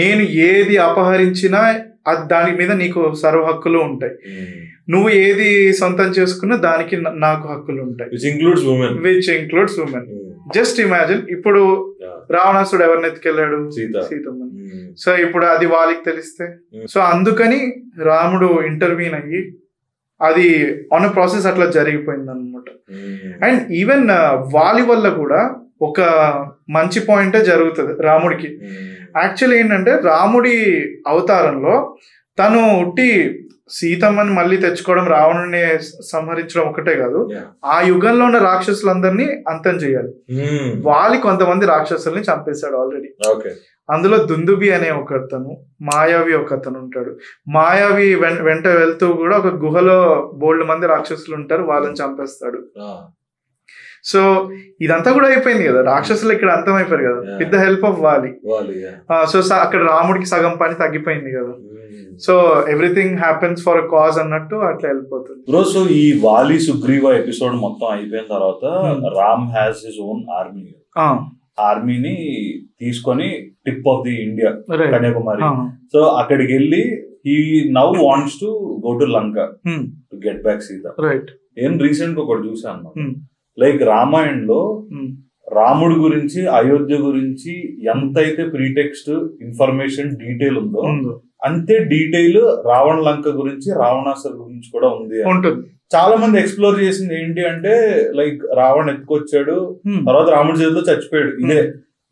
నేను ఏది అపహరించినా దాని మీద నీకు సర్వ హక్కులు ఉంటాయి. నువ్వు ఏది సొంతం చేసుకున్నా దానికి నాకు హక్కులు ఉంటాయి. Which includes women. Just imagine, ఇప్పుడు రావణాసుడు ఎవరిని ఎత్తుకెళ్ళాడు? సీతమ్మని. సో ఇప్పుడు అది వాళ్ళకి తెలిస్తే, సో అందుకని రాముడు ఇంటర్వ్యూన్ అయ్యి అది ఆన్ ప్రాసెస్ అట్లా జరిగిపోయింది అనమాట. అండ్ ఈవెన్ వాలి వల్ల కూడా ఒక మంచి పాయింటే జరుగుతుంది రాముడికి. యాక్చువల్లీ ఏంటంటే రాముడి అవతారంలో తను ఉట్టి సీతమ్మని మళ్ళీ తెచ్చుకోవడం, రావణుని సంహరించడం ఒకటే కాదు, ఆ యుగంలో ఉన్న రాక్షసులందరినీ అంతం చేయాలి. వాలి కొంతమంది రాక్షసుల్ని చంపేశాడు ఆల్రెడీ. అందులో దుందుబి అనే ఒకతను, మాయావి ఒకతను ఉంటాడు. మాయావి వెంట వెళ్తూ కూడా ఒక గుహలో బోల్డ్ మంది రాక్షసులు ఉంటారు, వాళ్ళని చంపేస్తాడు. సో ఇదంతా కూడా అయిపోయింది కదా, రాక్షసులు ఇక్కడ అంతం అయిపోయారు కదా విత్ ద హెల్ప్ ఆఫ్ వాలి. సో అక్కడ రాముడికి సగం పని తగ్గిపోయింది కదా. So everything happens for a cause అన్నట్టు అట్లా వెళ్ళిపోతుంది. సో ఈ వాలి సుగ్రీవ ఎపిసోడ్ మొత్తం అయిపోయిన తర్వాత Ram has his own army. ఆర్మీని తీసుకొని tip of the India, Kanyakumari. So అక్కడికి వెళ్ళి he now wants to go to Lanka to get back Sita. నేను రీసెంట్ గా ఒకటి చూసాను, లైక్ రామాయణంలో రాముడి గురించి, అయోధ్య గురించి ఎంతైతే ప్రీటెక్స్ట్ ఇన్ఫర్మేషన్ డీటెయిల్ ఉందో అంతే డీటెయిల్ రావణ లంక గురించి, రావణాసురు గురించి కూడా ఉంది. చాలా మంది ఎక్స్ప్లోర్ చేసింది ఏంటి అంటే లైక్ రావణ్ ఎత్తుకొచ్చాడు, తర్వాత రాముడి చేతిలో చచ్చిపోయాడు, ఇదే.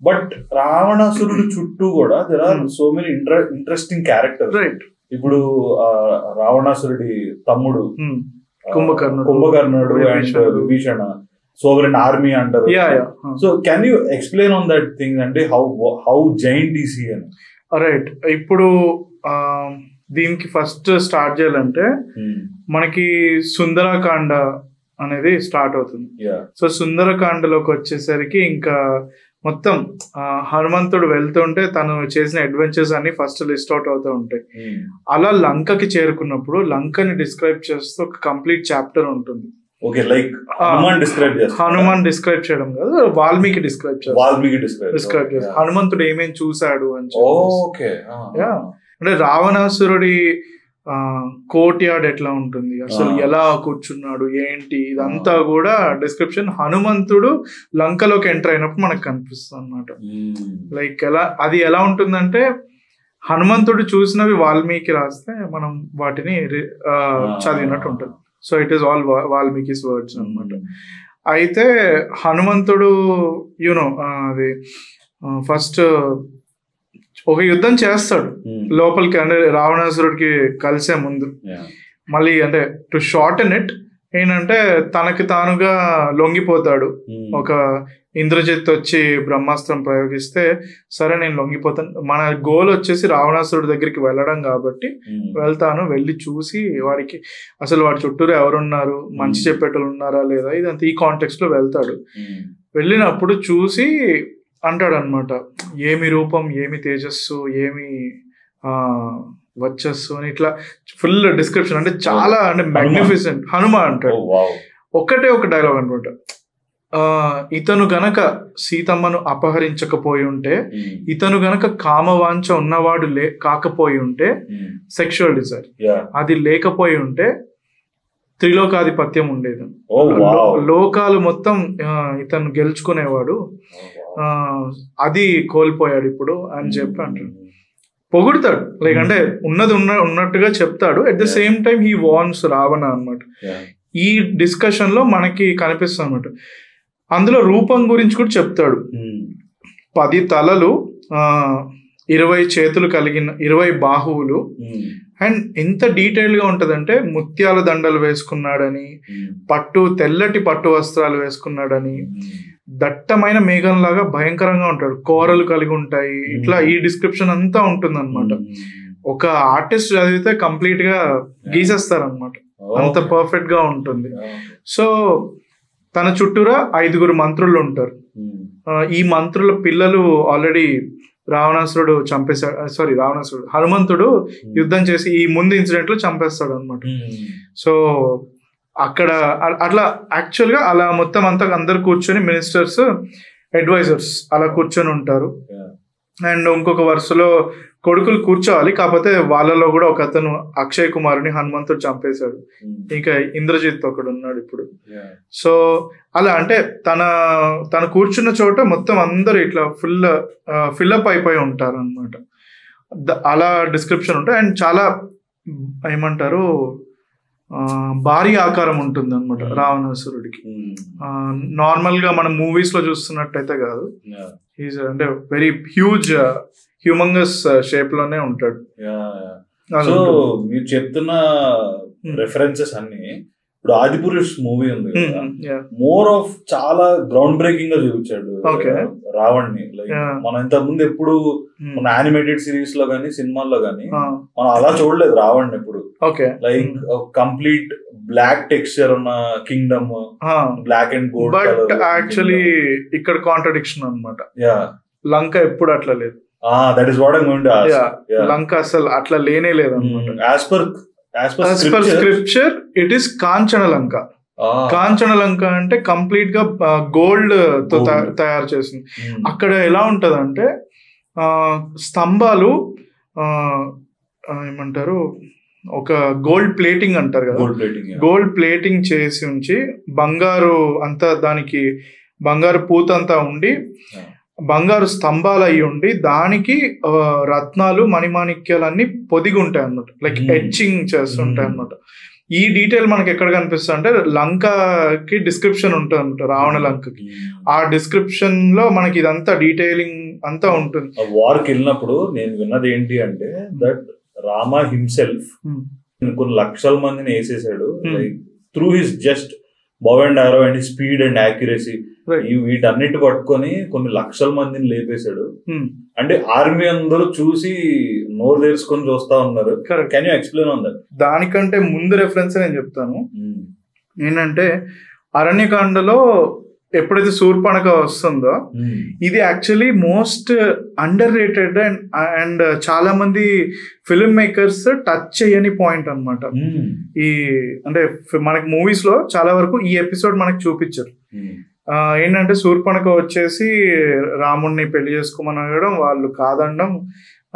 బట్ రావణాసురుడు చుట్టూ కూడా there are so many interesting characters. ఇప్పుడు రావణాసురుడి తమ్ముడు కుంభకర్ణుడు అండ్ విభీషణ, సోవరెన్ ఆర్మీ అంటారు. So can you explain on that thing అంటే హౌ జైంట్ ఈస్ హి అని? రైట్, ఇప్పుడు దీనికి ఫస్ట్ స్టార్ట్ చేయాలంటే మనకి సుందరకాండ అనేది స్టార్ట్ అవుతుంది. సో సుందరకాండలోకి వచ్చేసరికి ఇంకా మొత్తం హనుమంతుడు వెళ్తుంటే తను చేసిన అడ్వెంచర్స్ అన్ని ఫస్ట్ లిస్ట్ అవుట్ అవుతూ ఉంటాయి. అలా లంకకి చేరుకున్నప్పుడు లంకని డిస్క్రైబ్ చేస్తూ ఒక కంప్లీట్ చాప్టర్ ఉంటుంది. హనుమాన్ డిస్క్రైబ్ చేయడం కాదు, వాల్మీకి డిస్క్రైబ్ చేస్తారు. హనుమంతుడు ఏమేమి చూశాడు అని చెప్పి. అంటే రావణాసురుడి కోర్ట్ యార్డ్ ఎట్లా ఉంటుంది, అసలు ఎలా కూర్చున్నాడు ఏంటి, ఇదంతా కూడా డిస్క్రిప్షన్ హనుమంతుడు లంకలోకి ఎంటర్ అయినప్పుడు మనకు కనిపిస్తుంది అన్నమాట. లైక్ అది ఎలా ఉంటుందంటే హనుమంతుడు చూసినవి వాల్మీకి రాస్తే మనం వాటిని చదివినట్టు ఉంటుంది. So it is all Valmikis words అనమాట. అయితే హనుమంతుడు యూనో అది ఫస్ట్ ఒక యుద్ధం చేస్తాడు లోపలికి, అంటే రావణాసురుడికి కలిసే ముందు. మళ్ళీ అంటే టు షార్టన్ ఇట్ ఏంటంటే తనకి తానుగా లొంగిపోతాడు. ఒక ఇంద్రజిత్ వచ్చి బ్రహ్మాస్త్రం ప్రయోగిస్తే సరే నేను లొంగిపోతాను, మన గోల్ వచ్చేసి రావణాసురుడి దగ్గరికి వెళ్ళడం కాబట్టి వెళ్తాను, వెళ్ళి చూసి వాడికి అసలు వాడి చుట్టూరు ఎవరున్నారు, మంచి చెప్పేటోళ్ళు ఉన్నారా లేదా, ఇదంతా ఈ కాంటెక్స్ట్ లో వెళ్తాడు. వెళ్ళినప్పుడు చూసి అంటాడు అనమాట, ఏమి రూపం, ఏమి తేజస్సు, ఏమి వచ్చస్సు అని ఇట్లా ఫుల్ డిస్క్రిప్షన్. అంటే చాలా అంటే మ్యాగ్నిఫిసెంట్ హనుమ అంటాడు. ఒక్కటే ఒక డైలాగ్ అనమాట, ఇతను గనక సీతమ్మను అపహరించకపోయి ఉంటే, ఇతను గనక కామవాంఛ ఉన్నవాడు కాకపోయి ఉంటే, సెక్షువల్ డిజైర్ అది లేకపోయి ఉంటే త్రిలోకాధిపత్యం ఉండేది, లోకాలు మొత్తం ఇతను గెలుచుకునేవాడు, అది కోల్పోయాడు ఇప్పుడు అని చెప్పి అంటాడు. పొగుడుతాడు, లైక్ అంటే ఉన్నట్టుగా చెప్తాడు. At the same time he వార్న్స్ Ravana అన్నమాట. ఈ డిస్కషన్ లో మనకి కనిపిస్తుంది అన్నమాట. అందులో రూపం గురించి కూడా చెప్తాడు. 10 తలలు, 20 చేతులు కలిగిన 20 బాహువులు. అండ్ ఎంత డీటెయిల్ గా ఉంటదంటే ముత్యాల దండలు వేసుకున్నాడని, తెల్లటి పట్టు వస్త్రాలు వేసుకున్నాడని, దట్టమైన మేఘంలాగా భయంకరంగా ఉంటాడు, కోరలు కలిగి ఉంటాయి, ఇట్లా ఈ డిస్క్రిప్షన్ అంతా ఉంటుంది అనమాట. ఒక ఆర్టిస్ట్ చదివితే కంప్లీట్ గా గీసేస్తారు అనమాట, అంత పర్ఫెక్ట్ గా ఉంటుంది. సో తన చుట్టూరా 5 మంత్రులు ఉంటారు. ఈ మంత్రుల పిల్లలు ఆల్రెడీ రావణాసురుడు హనుమంతుడు యుద్ధం చేసి ఈ ముందు ఇన్సిడెంట్ లో చంపేస్తాడు అనమాట. సో అక్కడ అట్లా యాక్చువల్ గా అలా మొత్తం అంతా అందరు కూర్చొని మినిస్టర్స్, అడ్వైజర్స్ అలా కూర్చొని ఉంటారు. అండ్ ఇంకొక వరుసలో కొడుకులు కూర్చోవాలి, కాకపోతే వాళ్ళలో కూడా ఒక అతను అక్షయ్ కుమార్ని హనుమంతుడు చంపేశాడు. ఇంకా ఇంద్రజిత్ ఒకడు ఉన్నాడు ఇప్పుడు. సో అలా అంటే తన కూర్చున్న చోట మొత్తం అందరు ఇట్లా ఫిల్అప్ అయిపోయి ఉంటారు అనమాట. అలా డిస్క్రిప్షన్ ఉంటాయి. అండ్ చాలా ఏమంటారు భారీ ఆకారం ఉంటుంది అనమాట రావణాసురుడికి. నార్మల్ గా మనం మూవీస్ లో చూస్తున్నట్టయితే కాదు, ఈజ్ అంటే వెరీ హ్యూజ్ హ్యూమంగస్ షేప్ లోనే ఉంటాడు. సో మీరు చెప్తున్న రెఫరెన్సెస్ అన్ని ఇప్పుడు ఆదిపురుష్ మూవీ ఉంది, మోర్ ఆఫ్ చాలా గ్రౌండ్ బ్రేకింగ్ గా చూపించాడు రావణ్ణి. లైక్ మనం ఇంత ముందు ఎప్పుడు మన యానిమేటెడ్ సిరీస్ లో గానీ సినిమాల్లో గానీ మనం అలా చూడలేదు రావణ్ ఎప్పుడు. లైక్ కంప్లీట్ బ్లాక్ టెక్స్చర్ ఉన్న kingdom, black and gold. But actually ఇక్కడ కాంట్రడిక్షన్ అన్నమాట. లంక ఎప్పుడు అట్లా లేదు. That is what I am going to ask. Lanka అసలు అట్లా లేనే లేదు అన్నమాట. As per scripture it is Kanchanalanka. Kanchanalanka అంటే కంప్లీట్ గా గోల్డ్ తో తయారు చేసింది. అక్కడ ఎలా ఉంటది అంటే స్తంభాలు ఏమంటారు ఒక గోల్డ్ ప్లేటింగ్ అంటారు కదా, గోల్డ్ ప్లేటింగ్ చేసి ఉంచి బంగారు అంతా దానికి బంగారు పూత అంతా ఉండి బంగారు స్తంభాలు అయి ఉండి దానికి రత్నాలు మణిమాణిక్యాలన్నీ పొదిగి ఉంటాయి అన్నమాట. లైక్ ఎచ్చింగ్ చేస్తుంటాయి అన్నమాట. ఈ డీటెయిల్ మనకి ఎక్కడ కనిపిస్తుంది అంటే లంకకి డిస్క్రిప్షన్ ఉంటుంది అన్నమాట, రావణ లంకకి. ఆ డిస్క్రిప్షన్ లో మనకి ఇదంతా డీటెయిలింగ్ అంతా ఉంటుంది. వార్కి వెళ్ళినప్పుడు నేను విన్నది ఏంటి అంటే దట్ రామ హిమ్సెల్ఫ్ కొన్ని లక్షల మందిని వేసేసాడు. Like through his just bow and ఆరో అండ్ స్పీడ్ అండ్ యాక్యురసీ, వీటన్నిటి పట్టుకొని కొన్ని లక్షల మందిని లేపేశాడు. అంటే ఆర్మీ అందరూ చూసి నోరు తెరుచుకొని చూస్తా ఉన్నారు. Can you explain on that? దానికంటే ముందు రెఫరెన్స్ నేను చెప్తాను. ఏంటంటే అరణ్యకాండలో ఎప్పుడైతే శూర్పణఖ వస్తుందో ఇది actually most under rated and చాలా మంది ఫిల్మ్ మేకర్స్ టచ్ చేయని పాయింట్ అనమాట. ఈ అంటే మనకి మూవీస్ లో చాలా వరకు ఈ ఎపిసోడ్ మనకి చూపించారు. ఏంటంటే శూర్పణఖ వచ్చేసి రాముడిని పెళ్లి చేసుకోమని అడగడం, వాళ్ళు కాదనడం,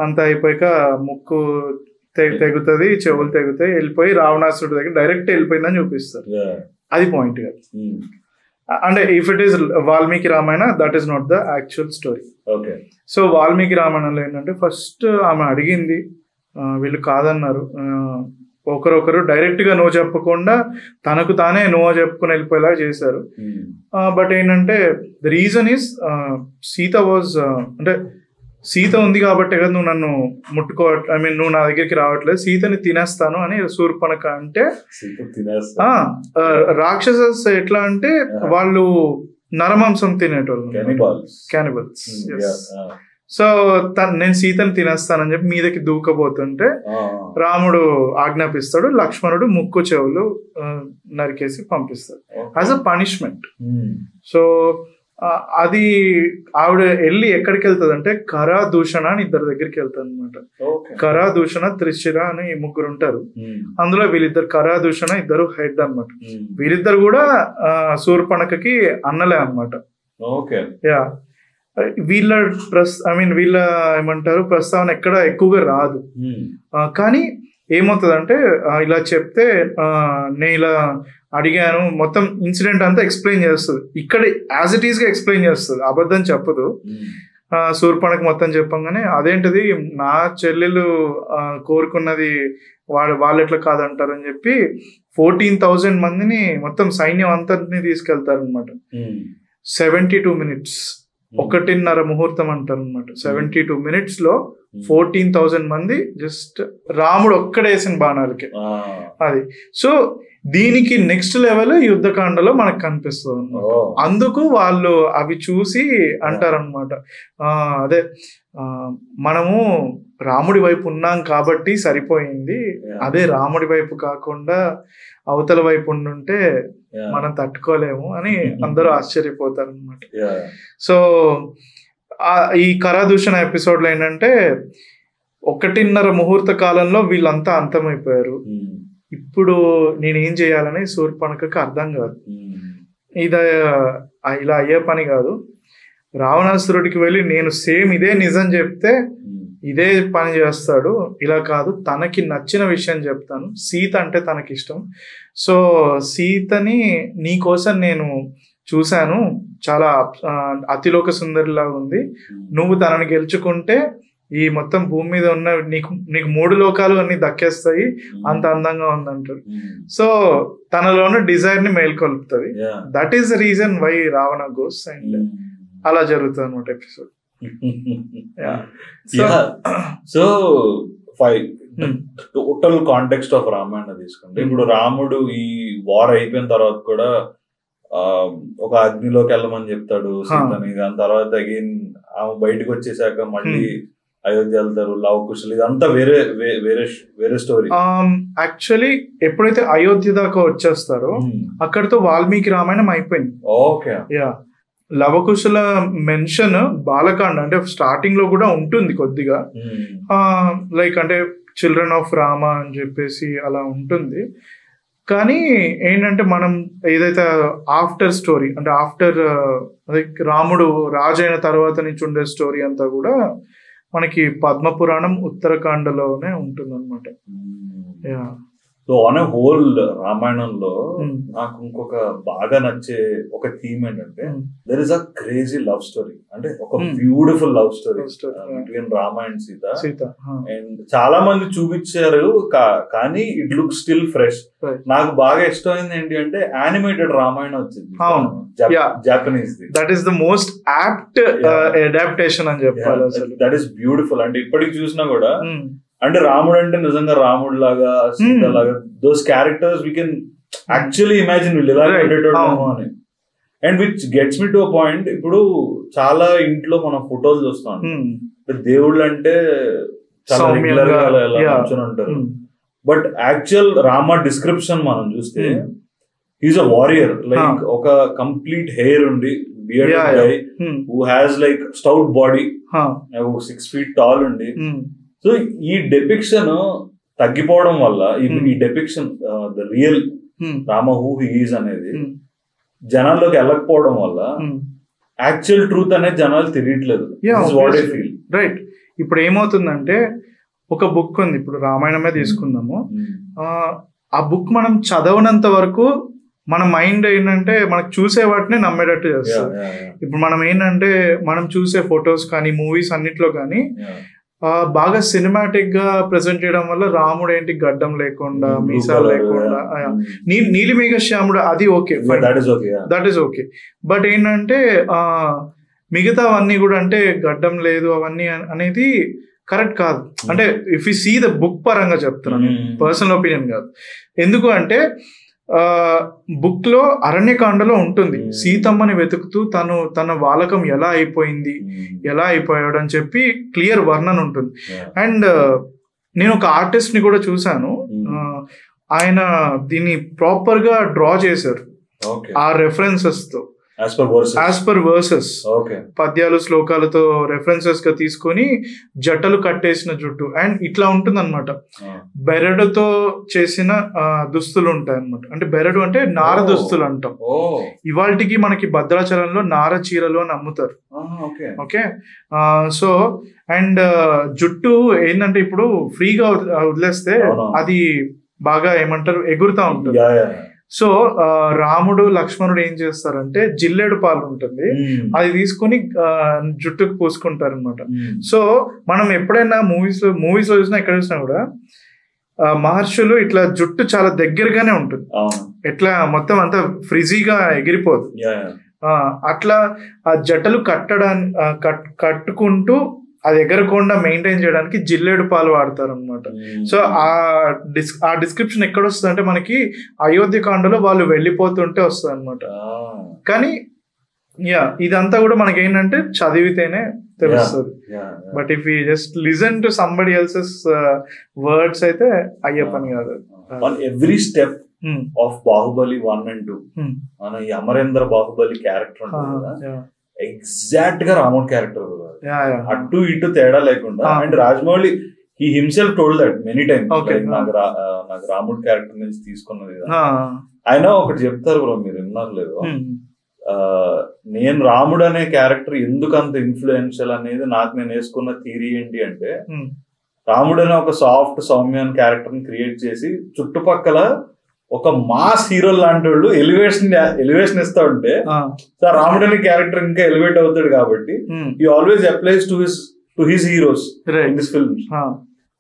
అంత అయిపోయాక ముక్కు తెగుతుంది, చెవులు తెగుతాయి, వెళ్ళిపోయి రావణాసురుడి దగ్గర డైరెక్ట్ వెళ్ళిపోయిందని చూపిస్తారు. అది పాయింట్ కాదు. అంటే if it is Valmiki Ramayana, that is not the actual story. So Valmiki రామాయణంలో ఏంటంటే ఫస్ట్ ఆమె అడిగింది, వీళ్ళు కాదన్నారు. ఒకరొకరు డైరెక్ట్ గా నో చెప్పకుండా తనకు తానే నో చెప్పుకుని వెళ్ళిపోయేలా చేశారు. బట్ ఏంటంటే the reason is Sita was అంటే సీత ఉంది కాబట్టి కదా నువ్వు నన్ను నువ్వు నా దగ్గరికి రావట్లేదు, సీతని తినేస్తాను అని శూర్పణఖ అంటే. రాక్షసస్ ఎట్లా అంటే వాళ్ళు నరమాంసం తినేటోళ్ళు, క్యానిబల్స్. సో నేను సీతని తినేస్తానని చెప్పి మీదకి దూకపోతుంటే రాముడు ఆజ్ఞాపిస్తాడు, లక్ష్మణుడు ముక్కు చెవులు నరికేసి పంపిస్తాడు యాజ్ అ పనిష్మెంట్. సో అది ఆవిడ వెళ్ళి ఎక్కడికి వెళ్తుంది అంటే కరా దూషణ అని ఇద్దరి దగ్గరికి వెళ్తారు అనమాట. కరా దూషణ, త్రిశిర అని ముగ్గురు ఉంటారు. అందులో వీళ్ళిద్దరు కరా దూషణ ఇద్దరు హెడ్ అనమాట. వీళ్ళిద్దరు కూడా శూర్పణఖకి అన్నలే అనమాట. యా, వీళ్ళ వీళ్ళ ఏమంటారు ప్రస్తావన ఎక్కడ ఎక్కువగా రాదు. కానీ ఏమవుతుందంటే ఇలా చెప్తే నేను ఇలా అడిగాను, మొత్తం ఇన్సిడెంట్ అంతా ఎక్స్ప్లెయిన్ చేస్తుంది. ఇక్కడ యాజ్ ఇట్ ఈస్ గా ఎక్స్ప్లెయిన్ చేస్తుంది, అబద్ధం చెప్పదు. శూర్పణఖ మొత్తం చెప్పంగానే అదేంటిది నా చెల్లెలు కోరుకున్నది వాళ్ళు ఎట్లా కాదంటారు అని చెప్పి 14,000 మందిని మొత్తం సైన్యం అంతటిని తీసుకెళ్తారు అనమాట. 72 minutes, 1.5 ముహూర్తం అంటారు అనమాట. 72 minutes లో 14,000 మంది జస్ట్ రాముడు ఒక్కడేసిన బాణాలకి అది. సో దీనికి నెక్స్ట్ లెవెల్ యుద్ధకాండలో మనకు కనిపిస్తుంది అనమాట. అందుకు వాళ్ళు అవి చూసి అంటారనమాట, అదే మనము రాముడి వైపు ఉన్నాం కాబట్టి సరిపోయింది, అదే రాముడి వైపు కాకుండా అవతల వైపు ఉండుంటే మనం తట్టుకోలేము అని అందరూ ఆశ్చర్యపోతారు అనమాట. సో ఈ కరాదూషణ ఎపిసోడ్ లో ఏంటంటే 1.5 ముహూర్త కాలంలో వీళ్ళంతా అంతమైపోయారు. ఇప్పుడు నేనేం చేయాలని శూర్పణఖకి అర్థం కాదు. ఇది ఇలా అయ్యే పని కాదు. రావణాసురుడికి వెళ్ళి నేను సేమ్ ఇదే నిజం చెప్తే ఇదే పని చేస్తాడు. ఇలా కాదు, తనకి నచ్చిన విషయం చెప్తాను. సీత అంటే తనకి ఇష్టం. సో సీతని నీ కోసం నేను చూశాను, చాలా అతిలోక సుందరిలా ఉంది. నువ్వు తనని గెలుచుకుంటే ఈ మొత్తం భూమి మీద ఉన్న నీకు 3 లోకాలు అన్ని దక్కేస్తాయి, అంత అందంగా ఉందంటారు. సో తనలోని డిజైర్ ని మేల్కొల్పుతుంది. That is the reason why Ravana goes. And అలా జరుగుతుంది అనమాట episode. So total context of Ramayana తీసుకుంటే ఇప్పుడు రాముడు ఈ వార్ అయిపోయిన తర్వాత కూడా ఒక అగ్నిలోకి వెళ్ళమని చెప్తాడు సీతని. దాని తర్వాత అగైన్ ఆమె బయటకు వచ్చేసాక మళ్ళీ అయోధ్య వెళ్తారు, లవ్ కుశలు, ఇదంతా వేరే వేరే వేరే స్టోరీ. యాక్చువల్లీ ఎప్పుడైతే అయోధ్య దాకా వచ్చేస్తారో అక్కడతో వాల్మీకి రామాయణం అయిపోయింది. ఓకే. యా, లవకుశల మెన్షన్ బాలకాండ అంటే స్టార్టింగ్ లో కూడా ఉంటుంది కొద్దిగా, లైక్ అంటే చిల్డ్రన్ ఆఫ్ రామ అని చెప్పేసి అలా ఉంటుంది. కానీ ఏంటంటే మనం ఏదైతే ఆఫ్టర్ స్టోరీ అంటే ఆఫ్టర్ రాముడు రాజు అయిన తర్వాత నుంచి ఉండే స్టోరీ అంతా కూడా మనకి పద్మపురాణం ఉత్తరాఖండలోనే ఉంటుంది అనమాట. సో ఆన్ హోల్ రామాయణంలో నాకు ఇంకొక బాగా నచ్చే ఒక థీమ్ ఏంటంటే there is a crazy love story. అంటే ఒక beautiful love story between Rama and Sita. And చాలా మంది చూపించారు కానీ ఇట్ లుక్ స్టిల్ ఫ్రెష్. నాకు బాగా ఇష్టమైంది ఏంటి అంటే యానిమేటెడ్ రామాయణం వచ్చింది Japanese. That is the most apt adaptation అని చెప్పాలి అసలు. That is beautiful. అంటే ఇప్పటికి చూసినా కూడా అంటే రాముడు అంటే నిజంగా రాముడు లాగా సీత లాగా those characters we can actually imagine వీళ్ళు ఇలా ఉండేటోళ్ళేమో అని. And which gets me to a point, ఇప్పుడు చాలా ఇంట్లో మనం ఫోటోలు చూస్తాం, దేవుళ్ళు అంటే చాలా రెగ్యులర్ గా కూర్చొని ఉంటారు. బట్ యాక్చువల్ రామ డిస్క్రిప్షన్ మనం చూస్తే హీస్ అ వారియర్. లైక్ ఒక కంప్లీట్ హెయిర్ ఉండి beard guy who has like stout body, 6 feet tall ఉండి. సో ఈ డెపిక్షన్ తగ్గిపోవడం వల్ల ఈ depiction the real Rama who he is అనేది జనాల్లోకి వెళ్ళకపోవడం వల్ల యాక్చువల్ ట్రూత్ అనేది జనాలు తెలియట్లేదు. రైట్. ఇప్పుడు ఏమవుతుందంటే ఒక బుక్ ఉంది, ఇప్పుడు రామాయణమే తీసుకుందాము. ఆ బుక్ మనం చదవనంత వరకు మన మైండ్ ఏంటంటే మనకు చూసే వాటిని నమ్మేటట్టు చేస్తుంది. ఇప్పుడు మనం ఏంటంటే మనం చూసే ఫొటోస్ కానీ మూవీస్ అన్నిట్లో కానీ బాగా సినిమాటిక్ గా ప్రెజెంట్ చేయడం వల్ల రాముడు ఏంటి గడ్డం లేకుండా మీసాలు లేకుండా నీలిమేఘ శ్యాముడు అది okay, that is okay. But ఏంటంటే మిగతా అవన్నీ కూడా అంటే గడ్డం లేదు అవన్నీ అనేది కరెక్ట్ కాదు. అంటే if you see the book పరంగా చెప్తున్నాను, పర్సనల్ ఒపీనియన్ కాదు. ఎందుకు అంటే బుక్ లో అరణ్యకాండలో ఉంటుంది సీతమ్మని వెతుకుతూ తన వాలకం ఎలా అయిపోయాడు అని చెప్పి క్లియర్ వర్ణన ఉంటుంది. అండ్ నేను ఒక ఆర్టిస్ట్ ని కూడా చూసాను, ఆయన దీన్ని ప్రాపర్ గా డ్రా చేశారు ఆ రెఫరెన్సెస్ తో, యాజ్ పర్ వర్సెస్, పద్యాలు శ్లోకాలతో రెఫరెన్సెస్ గా తీసుకొని జట్టలు కట్టేసిన జుట్టు. అండ్ ఇట్లా ఉంటుంది అనమాట. బెరడుతో చేసిన దుస్తులు ఉంటాయి అనమాట. అంటే బెరడు అంటే నార దుస్తులు అంటాం. ఇవాళకి మనకి భద్రాచలంలో నార చీరలు అని అమ్ముతారు. ఓకే. సో అండ్ జుట్టు ఏంటంటే ఇప్పుడు ఫ్రీగా వదిలేస్తే అది బాగా ఏమంటారు ఎగురుతా ఉంటుంది. సో రాముడు లక్ష్మణుడు ఏం చేస్తారంటే జిల్లేడు పాలు ఉంటుంది, అది తీసుకుని జుట్టుకు పూసుకుంటారు అనమాట. సో మనం ఎప్పుడైనా మూవీస్ లో చూసినా ఎక్కడ చూసినా కూడా మహర్షులు ఇట్లా జుట్టు చాలా దగ్గరగానే ఉంటుంది, ఎట్లా మొత్తం అంతా ఫ్రిజీగా ఎగిరిపోదు. అట్లా ఆ జట్టలు కట్టుకుంటూ అది ఎగరకుండా మెయింటైన్ చేయడానికి జిల్లేడు పాలు వాడతారు అనమాట. సో ఆ డిస్క్రిప్షన్ ఎక్కడ వస్తుంది అంటే మనకి అయోధ్య కాండలో వాళ్ళు వెళ్ళిపోతుంటే వస్తుంది అనమాట. కానీ ఇదంతా కూడా మనకి ఏంటంటే చదివితేనే తెలుస్తుంది. But if you just listen to somebody else's words అయితే అయ్యే పని కాదు. Every step of Baahubali 1 and 2 మన ఈ అమరేంద్ర బాహుబలి క్యారెక్టర్ ఎగ్జాక్ట్ గా రాముడు క్యారెక్టర్ అటు ఇటు తేడా లేకుండా. And Rajamouli he himself told that many times. నాకు రాముడు క్యారెక్టర్ నుంచి తీసుకున్నది ఆయన ఒకటి చెప్తారు బ్రో, మీరు విన్నారు లేదు, నేను రాముడు అనే క్యారెక్టర్ ఎందుకు అంత ఇన్ఫ్లుయెన్షియల్ అనేది నాకు నేను వేసుకున్న థియరీ ఏంటి అంటే, రాముడు అనే ఒక సాఫ్ట్ సౌమ్యన్ క్యారెక్టర్ ని క్రియేట్ చేసి చుట్టుపక్కల ఒక మాస్ హీరో లాంటి వాళ్ళు ఎలివేషన్ ఇస్తా ఉంటే రాముడు అనే క్యారెక్టర్ ఇంకా ఎలివేట్ అవుతాడు. కాబట్టి he always applies to his heroes in this film.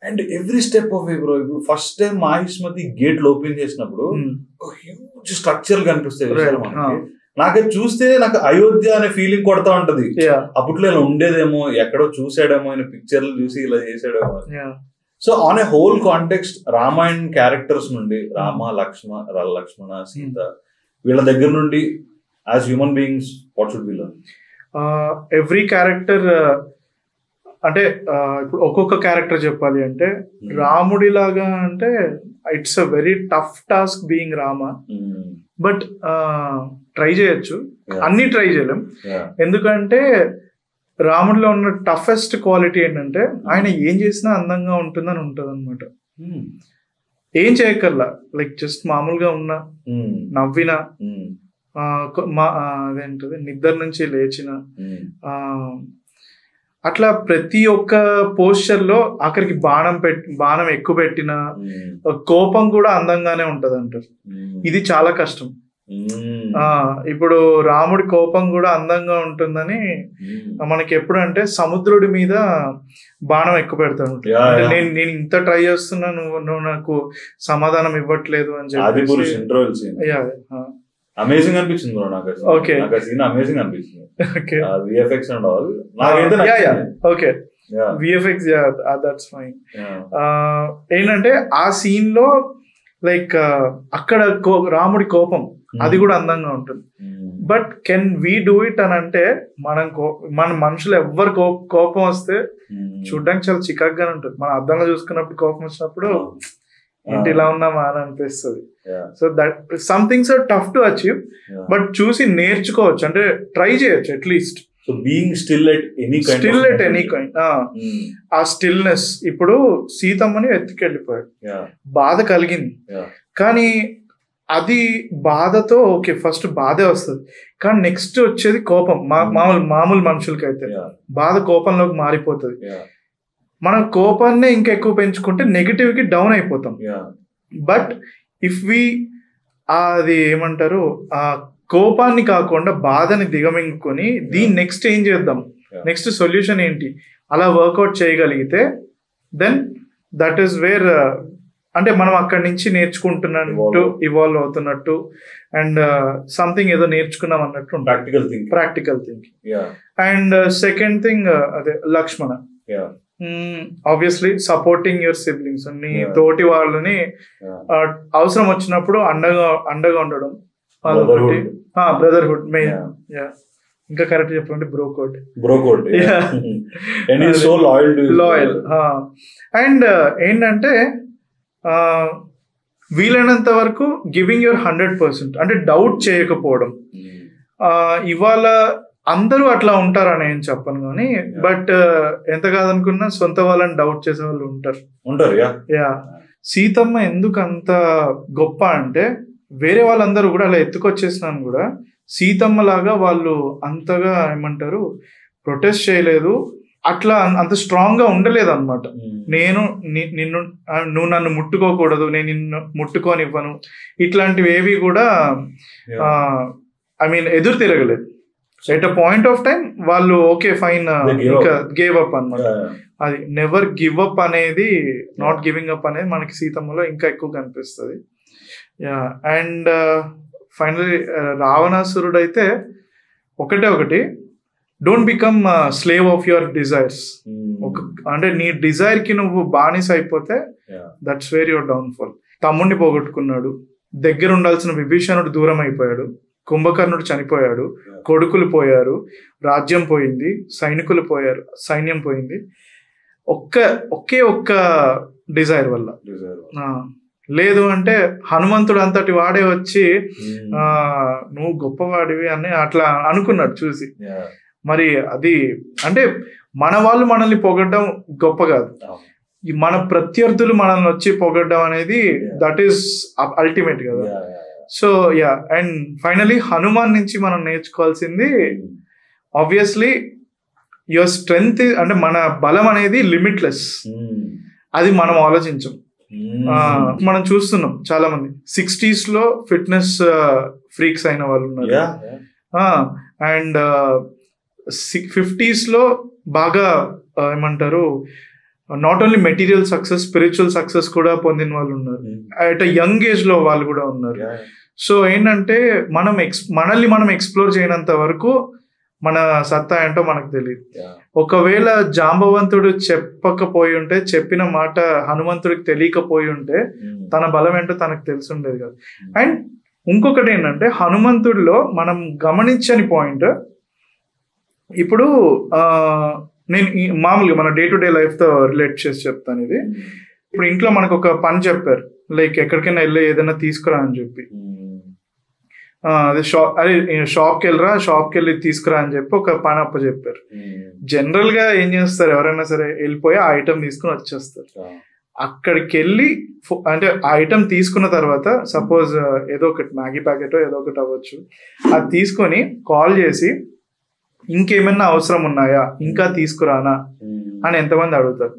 And every step of bro. ఇప్పుడు ఫస్ట్ టైం మాహిష్మతి గేట్లు ఓపెన్ చేసినప్పుడు ఒక హ్యూజ్ స్ట్రక్చర్ కనిపిస్తాయి మనకి. నాకు చూస్తే నాకు అయోధ్య అనే ఫీలింగ్ కొడతా ఉంటది. అప్పట్లో ఇలా ఉండేదేమో, ఎక్కడో చూసాడేమో, ఆయన పిక్చర్లు చూసి ఇలా చేసాడేమో. So on a whole context Ramayan characters నుండి రామ, లక్ష్మణ, సీత వీళ్ళ దగ్గర నుండి as human beings what should be learn? Every character అంటే ఇప్పుడు ఒక్కొక్క క్యారెక్టర్ చెప్పాలి అంటే, రాముడిలాగా అంటే it's a very tough task being Rama. But try చేయొచ్చు, అన్ని ట్రై చేయలేం. ఎందుకంటే రాముడిలో ఉన్న టఫెస్ట్ క్వాలిటీ ఏంటంటే ఆయన ఏం చేసినా అందంగా ఉంటుందని ఉంటుంది అనమాట. ఏం చేయక్కర్లా, లైక్ జస్ట్ మామూలుగా ఉన్నా, నవ్వినా, అదేంటది నిద్ర నుంచి లేచిన, అట్లా ప్రతి ఒక్క పోస్చర్ లో ఆఖరికి బాణం ఎక్కువ పెట్టిన కోపం కూడా అందంగానే ఉంటది అంటారు. ఇది చాలా కష్టం. ఇప్పుడు రాముడి కోపం కూడా అందంగా ఉంటుందని మనకి ఎప్పుడు అంటే, సముద్రుడి మీద బాణం ఎక్కువ పెడతాను, నేను ఇంత ట్రై చేస్తున్నా, నువ్వు నాకు సమాధానం ఇవ్వట్లేదు అని చెప్పి. అమేజింగ్ అనిపించింది బ్రో నాకు. ఓకే, సీన్ అమేజింగ్ అనిపించింది. VFX and all okay, VFX that's fine. ఏంటంటే ఆ సీన్ లో లైక్ అక్కడ రాముడి కోపం అది కూడా అందంగా ఉంటుంది. But can we do it అని అంటే, మన మనుషులు ఎవ్వరు కోపం వస్తే చూడడానికి చాలా చికాగ్గానే ఉంటుంది. మనం అద్దంలో చూసుకున్నప్పుడు కోపం వచ్చినప్పుడు ఏంటి ఇలా ఉన్నామా అని అనిపిస్తుంది. So that some things are tough to achieve, but చూసి నేర్చుకోవచ్చు, అంటే ట్రై చేయొచ్చు at least. Still at any kind. ఆ స్టిల్నెస్. ఇప్పుడు సీతమ్మని ఎత్తుకెళ్ళిపోయాడు, బాధ కలిగింది, కానీ అది బాధతో ఓకే ఫస్ట్ బాధే వస్తుంది, కానీ నెక్స్ట్ వచ్చేది కోపం. మామూలు మనుషులకైతే బాధ కోపంలోకి మారిపోతుంది. మనం కోపాన్ని ఇంకా ఎక్కువ పెంచుకుంటే నెగిటివ్ కి డౌన్ అయిపోతాం. బట్ ఇఫ్ వి అది ఏమంటారు, ఆ కోపాన్ని కాకుండా బాధని దిగమింగుకొని దీన్ని నెక్స్ట్ ఏం చేద్దాం, నెక్స్ట్ సొల్యూషన్ ఏంటి, అలా వర్కౌట్ చేయగలిగితే దెన్ దట్ ఈస్ వేర్ అంటే మనం అక్కడి నుంచి నేర్చుకుంటున్నట్టు, ఇవాల్వ్ అవుతున్నట్టు, అండ్ సంథింగ్ ఏదో నేర్చుకున్నాం అన్నట్టు practical thinking. And second thing అదే లక్ష్మణ, ఆబ్వియస్లీ సపోర్టింగ్ యువర్ సిబ్లింగ్స్, నీ తోటి వాళ్ళని అవసరం వచ్చినప్పుడు అండగా ఉండడం, బ్రదర్హుడ్ మెయిన్. ఇంకా కరెక్ట్ చెప్పాలంటే బ్రోకోడ్. లాయల్. అండ్ ఏంటంటే వీలైనంత వరకు గివింగ్ యువర్ 100%, అంటే డౌట్ చేయకపోవడం. ఇవాళ అందరూ అట్లా ఉంటారని ఏం చెప్పను కానీ, బట్ ఎంత కాదనుకున్నా సొంత వాళ్ళని డౌట్ చేసే వాళ్ళు ఉంటారు. యా, సీతమ్మ ఎందుకు అంత గొప్ప అంటే, వేరే వాళ్ళందరూ కూడా అలా ఎత్తుకొచ్చేసినాను కూడా సీతమ్మ లాగా వాళ్ళు అంతగా ఏమంటారు ప్రొటెస్ట్ చేయలేదు, అట్లా అంత స్ట్రాంగ్ గా ఉండలేదు అనమాట. నువ్వు నన్ను ముట్టుకోకూడదు, నేను నిన్ను ముట్టుకోనివ్వను, ఇట్లాంటివి ఏవి కూడా ఐ మీన్ ఎదురు తిరగలేదు. At a point of time వాళ్ళు ఓకే ఫైన్ ఇంకా గేవ్ అప్ అన్నమాట. అది నెవర్ గివ్ అప్ అనేది, నాట్ గివింగ్ అప్ అనేది మనకి సీతమ్మలో ఇంకా ఎక్కువ కనిపిస్తుంది. యా, అండ్ ఫైనలీ రావణాసురుడు అయితే ఒకటి, don't become slave of your desires. అంటే నీ డిజైర్ కి నువ్వు బానిస అయిపోతే దట్స్ వేర్ యువర్ డౌన్ఫాల్. తమ్ముడిని పోగొట్టుకున్నాడు, దగ్గర ఉండాల్సిన విభీషణుడు దూరం అయిపోయాడు, కుంభకర్ణుడు చనిపోయాడు, కొడుకులు పోయారు, రాజ్యం పోయింది, సైనికులు పోయారు, సైన్యం పోయింది, ఒకే ఒక్క డిజైర్ వల్ల. లేదు అంటే హనుమంతుడు అంతటి వాడే వచ్చి నువ్వు గొప్పవాడివి అని అట్లా అనుకున్నాడు చూసి. మరి అది అంటే మన వాళ్ళు మనల్ని పొగడ్డం గొప్ప కాదు, మన ప్రత్యర్థులు మనల్ని వచ్చి పొగడ్డం అనేది దట్ ఈస్ అల్టిమేట్ కదా. So yeah, and finally Hanuman నుంచి మనం నేర్చుకోవాల్సింది ఆబ్వియస్లీ యువర్ స్ట్రెంగ్త్, అంటే మన బలం అనేది లిమిట్లెస్. అది మనం ఆలోచించం. మనం చూస్తున్నాం చాలా మంది 60s లో ఫిట్నెస్ ఫ్రీక్స్ అయిన వాళ్ళు ఉన్నారు, అండ్ 50s లో బాగా ఏమంటారు not only material success, spiritual success కూడా పొందిన వాళ్ళు ఉన్నారు. అట్ యంగ్ ఏజ్ లో వాళ్ళు కూడా ఉన్నారు. సో ఏంటంటే మనల్ని మనం ఎక్స్ప్లోర్ చేయనంత వరకు మన సత్తా ఏంటో మనకు తెలియదు. ఒకవేళ జాంబవంతుడు చెప్పకపోయి ఉంటే, చెప్పిన మాట హనుమంతుడికి తెలియకపోయి ఉంటే తన బలం ఏంటో తనకు తెలిసి ఉండేది కదా. అండ్ ఇంకొకటి ఏంటంటే హనుమంతుడిలో మనం గమనించని పాయింట్, ఇప్పుడు నేను మామూలుగా మన డే టు డే లైఫ్ తో రిలేట్ చేసి చెప్తాను ఇది. ఇప్పుడు ఇంట్లో మనకు ఒక పని చెప్పారు, లైక్ ఎక్కడికైనా వెళ్ళి ఏదైనా తీసుకురా అని చెప్పి, అదే షాప్కి వెళ్ళి తీసుకురా అని చెప్పి ఒక పని అప్ప చెప్పారు. జనరల్ గా ఏం చేస్తారు, ఎవరైనా సరే వెళ్ళిపోయి ఆ ఐటమ్ తీసుకుని వచ్చేస్తారు. అక్కడికి వెళ్ళి అంటే ఆ ఐటమ్ తీసుకున్న తర్వాత సపోజ్ ఏదో ఒకటి మ్యాగీ ప్యాకెట్ ఏదో ఒకటి అవ్వచ్చు, అది తీసుకొని కాల్ చేసి ఇంకేమైనా అవసరం ఉన్నాయా, ఇంకా తీసుకురానా అని ఎంతమంది అడుగుతారు?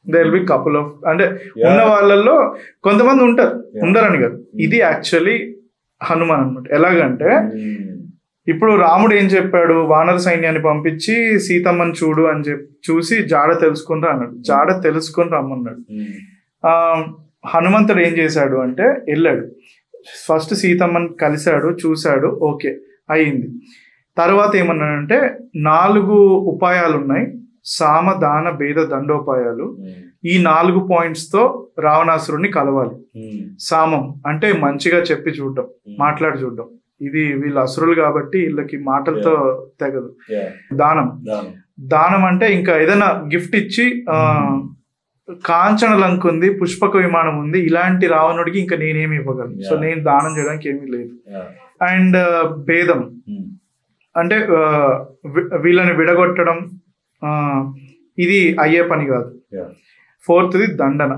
They will be couple of, అంటే ఉన్న వాళ్ళల్లో కొంతమంది ఉంటారు, ఉండరని కాదు. ఇది యాక్చువల్లీ హనుమాన్ అనమాట. ఎలాగంటే ఇప్పుడు రాముడు ఏం చెప్పాడు, వానర సైన్యాన్ని పంపించి సీతమ్మని చూడు అని చూసి జాడ తెలుసుకుని రా అన్నాడు. జాడ తెలుసుకొని రమ్మన్నాడు. హనుమంతుడు ఏం చేశాడు అంటే వెళ్ళాడు, ఫస్ట్ సీతమ్మని కలిశాడు, చూశాడు, ఓకే అయింది. తర్వాత ఏమన్నాడంటే 4 ఉపాయాలు ఉన్నాయి, సామ దాన భేద దండోపాయాలు. ఈ 4 పాయింట్స్ తో రావణాసురుడిని కలవాలి. సామం అంటే మంచిగా చెప్పి చూడడం, మాట్లాడి చూడడం. ఇది వీళ్ళు అసురులు కాబట్టి వీళ్ళకి మాటలతో తెగదు. దానం అంటే ఇంకా ఏదైనా గిఫ్ట్ ఇచ్చి కాంచన లంక ఉంది, పుష్పక విమానం ఉంది, ఇలాంటి రావణుడికి ఇంకా నేనేమి ఇవ్వగలను, సో నేను దానం చేయడానికి ఏమీ లేదు. అండ్ భేదం అంటే వీళ్ళని విడగొట్టడం, ఇది అయ్యే పని కాదు. 4th దండన.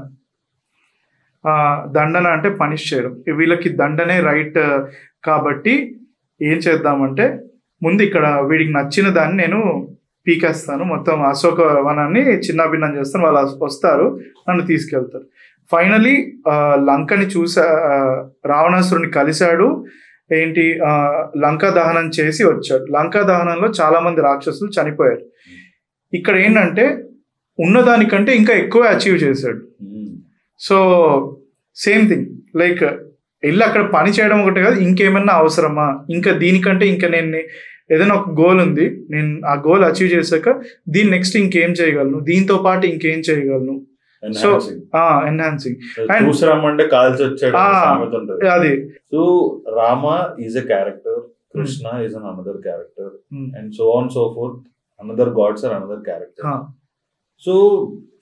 దండన అంటే పనిష్ చేయడం. వీళ్ళకి దండనే రైట్ కాబట్టి ఏం చేద్దామంటే ముందు ఇక్కడ వీడికి నచ్చిన దాన్ని నేను పీకేస్తాను, మొత్తం అశోక వనాన్ని చిన్నాభిన్నం చేస్తాను, వాళ్ళు వస్తారు, నన్ను తీసుకెళ్తారు. ఫైనలీ లంకని రావణాసురుని కలిశాడు, ఏంటి లంకా దహనం చేసి వచ్చాడు. లంకా దహనంలో చాలా మంది రాక్షసులు చనిపోయారు. ఇక్కడ ఏంటంటే ఉన్నదానికంటే ఇంకా ఎక్కువ అచీవ్ చేశాడు. సో సేమ్ థింగ్, లైక్ వెళ్ళి అక్కడ పని చేయడం ఒకటే కాదు, ఇంకేమన్నా అవసరమా, ఇంకా దీనికంటే ఇంకా నేను ఏదైనా ఒక గోల్ ఉంది, నేను ఆ గోల్ అచీవ్ చేశాక దీన్ని నెక్స్ట్ ఇంకేం చేయగలను, దీంతో పాటు ఇంకేం చేయగలను. సో ఎన్హాన్సింగ్ అంటే కాల్చి వచ్చాడు అది. So Rama is a character, Krishna is an another character, and so on so forth, another gods or another character. So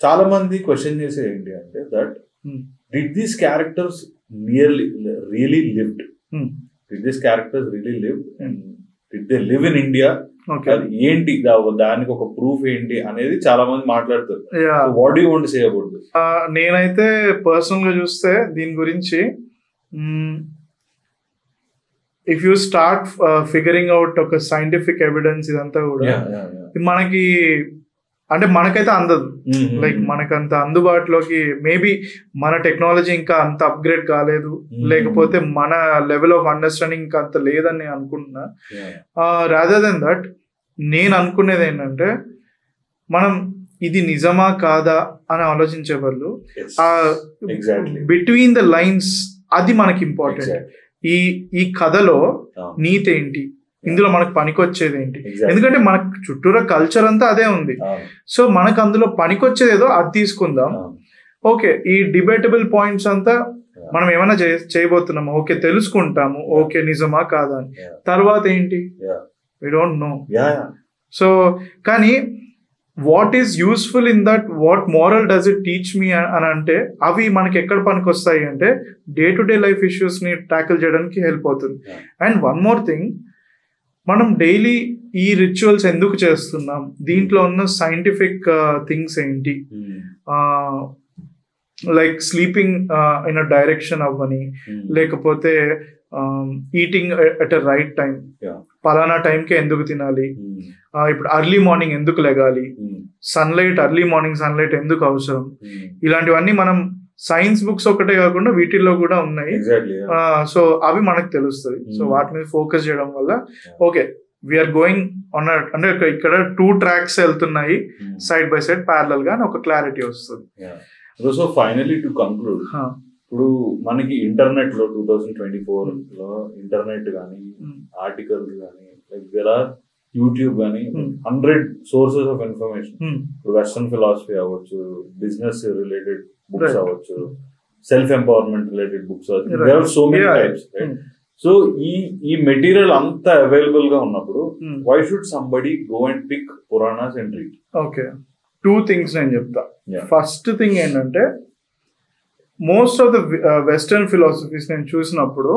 చాలా మంది క్వశ్చన్ చేసేది ఏంటి అంటే that did these characters really lived? Did these characters really live? And did they live in India? ఏంటి దానికి ఒక proof ఏంటి అనేది చాలా మంది మాట్లాడుతారు. What do you want to say about this? నేనైతే పర్సనల్ గా చూస్తే దీని గురించి, if you start figuring out ఒక సైంటిఫిక్ ఎవిడెన్స్ ఇదంతా కూడా మనకి అంటే మనకైతే అందదు. లైక్ మనకంత అందుబాటులోకి మేబీ మన టెక్నాలజీ ఇంకా అంత అప్గ్రేడ్ కాలేదు, లేకపోతే మన లెవెల్ ఆఫ్ అండర్స్టాండింగ్ ఇంకా అంత లేదని నేను అనుకుంటున్నా. రాదర్ దెన్ దట్ నేను అనుకునేది ఏంటంటే మనం ఇది నిజమా కాదా అని ఆలోచించే బదులు బిట్వీన్ ద లైన్స్ అది మనకి ఇంపార్టెంట్. ఈ కథలో నీతి ఏంటి, ఇందులో మనకు పనికొచ్చేది ఏంటి, ఎందుకంటే మనకు చుట్టూరా కల్చర్ అంతా అదే ఉంది. సో మనకు అందులో పనికొచ్చేది ఏదో అది తీసుకుందాం. ఓకే, ఈ డిబేటబుల్ పాయింట్స్ అంతా మనం ఏమైనా చేయబోతున్నాము, ఓకే తెలుసుకుంటాము, ఓకే నిజమా కాదా అని. తర్వాత ఏంటి, వి డోంట్ నో. సో కానీ what is useful in that, what moral does it teach me అని అంటే అవి మనకి ఎక్కడ పనికి వస్తాయి అంటే day to day life issues ని ట్యాకిల్ చేయడానికి హెల్ప్ అవుతుంది. అండ్ వన్ మోర్ థింగ్, మనం డైలీ ఈ రిచువల్స్ ఎందుకు చేస్తున్నాం, దీంట్లో ఉన్న సైంటిఫిక్ థింగ్స్ ఏంటి, like sleeping in a direction అవ్వని, లేకపోతే eating at a right time, పలానా టైంకే ఎందుకు తినాలి, ఇప్పుడు అర్లీ మార్నింగ్ ఎందుకు లెగాలి, సన్లైట్ అర్లీ మార్నింగ్ సన్లైట్ ఎందుకు అవసరం, ఇలాంటివన్నీ మనం సైన్స్ బుక్స్ ఒకటే కాకుండా వీటిల్లో కూడా ఉన్నాయి. సో అవి మనకు తెలుస్తుంది. సో వాటి మీద ఫోకస్ చేయడం వల్ల ఓకే వీఆర్ గోయింగ్ ఆన్ అంటే ఇక్కడ 2 tracks వెళ్తున్నాయి సైడ్ బై సైడ్ ప్యారలల్ గా ఒక క్లారిటీ వస్తుంది. సో ఫైనలీ టు కంక్లూడ్, ఇప్పుడు మనకి ఇంటర్నెట్ లో 2024 లో ఇంటర్నెట్ కానీ ఆర్టికల్స్ కానీ లైక్ దేర్ ఆర్ యూట్యూబ్ కానీ 100 సోర్సెస్ ఆఫ్ ఇన్ఫర్మేషన్. ఇప్పుడు వెస్టర్న్ ఫిలాసఫీ అవ్వచ్చు, బిజినెస్ రిలేటెడ్ బుక్స్ అవ్వచ్చు, సెల్ఫ్ ఎంపవర్మెంట్ రిలేటెడ్ బుక్స్ అవ్వచ్చు, there are so many types, right? So ఈ మెటీరియల్ అంతా అవైలబుల్ గా ఉన్నప్పుడు why should somebody go and pick Puranas and read? Okay, 2 things నేను చెప్తా. ఫస్ట్ థింగ్ ఏంటంటే most of the western philosophies నేను చూసినప్పుడు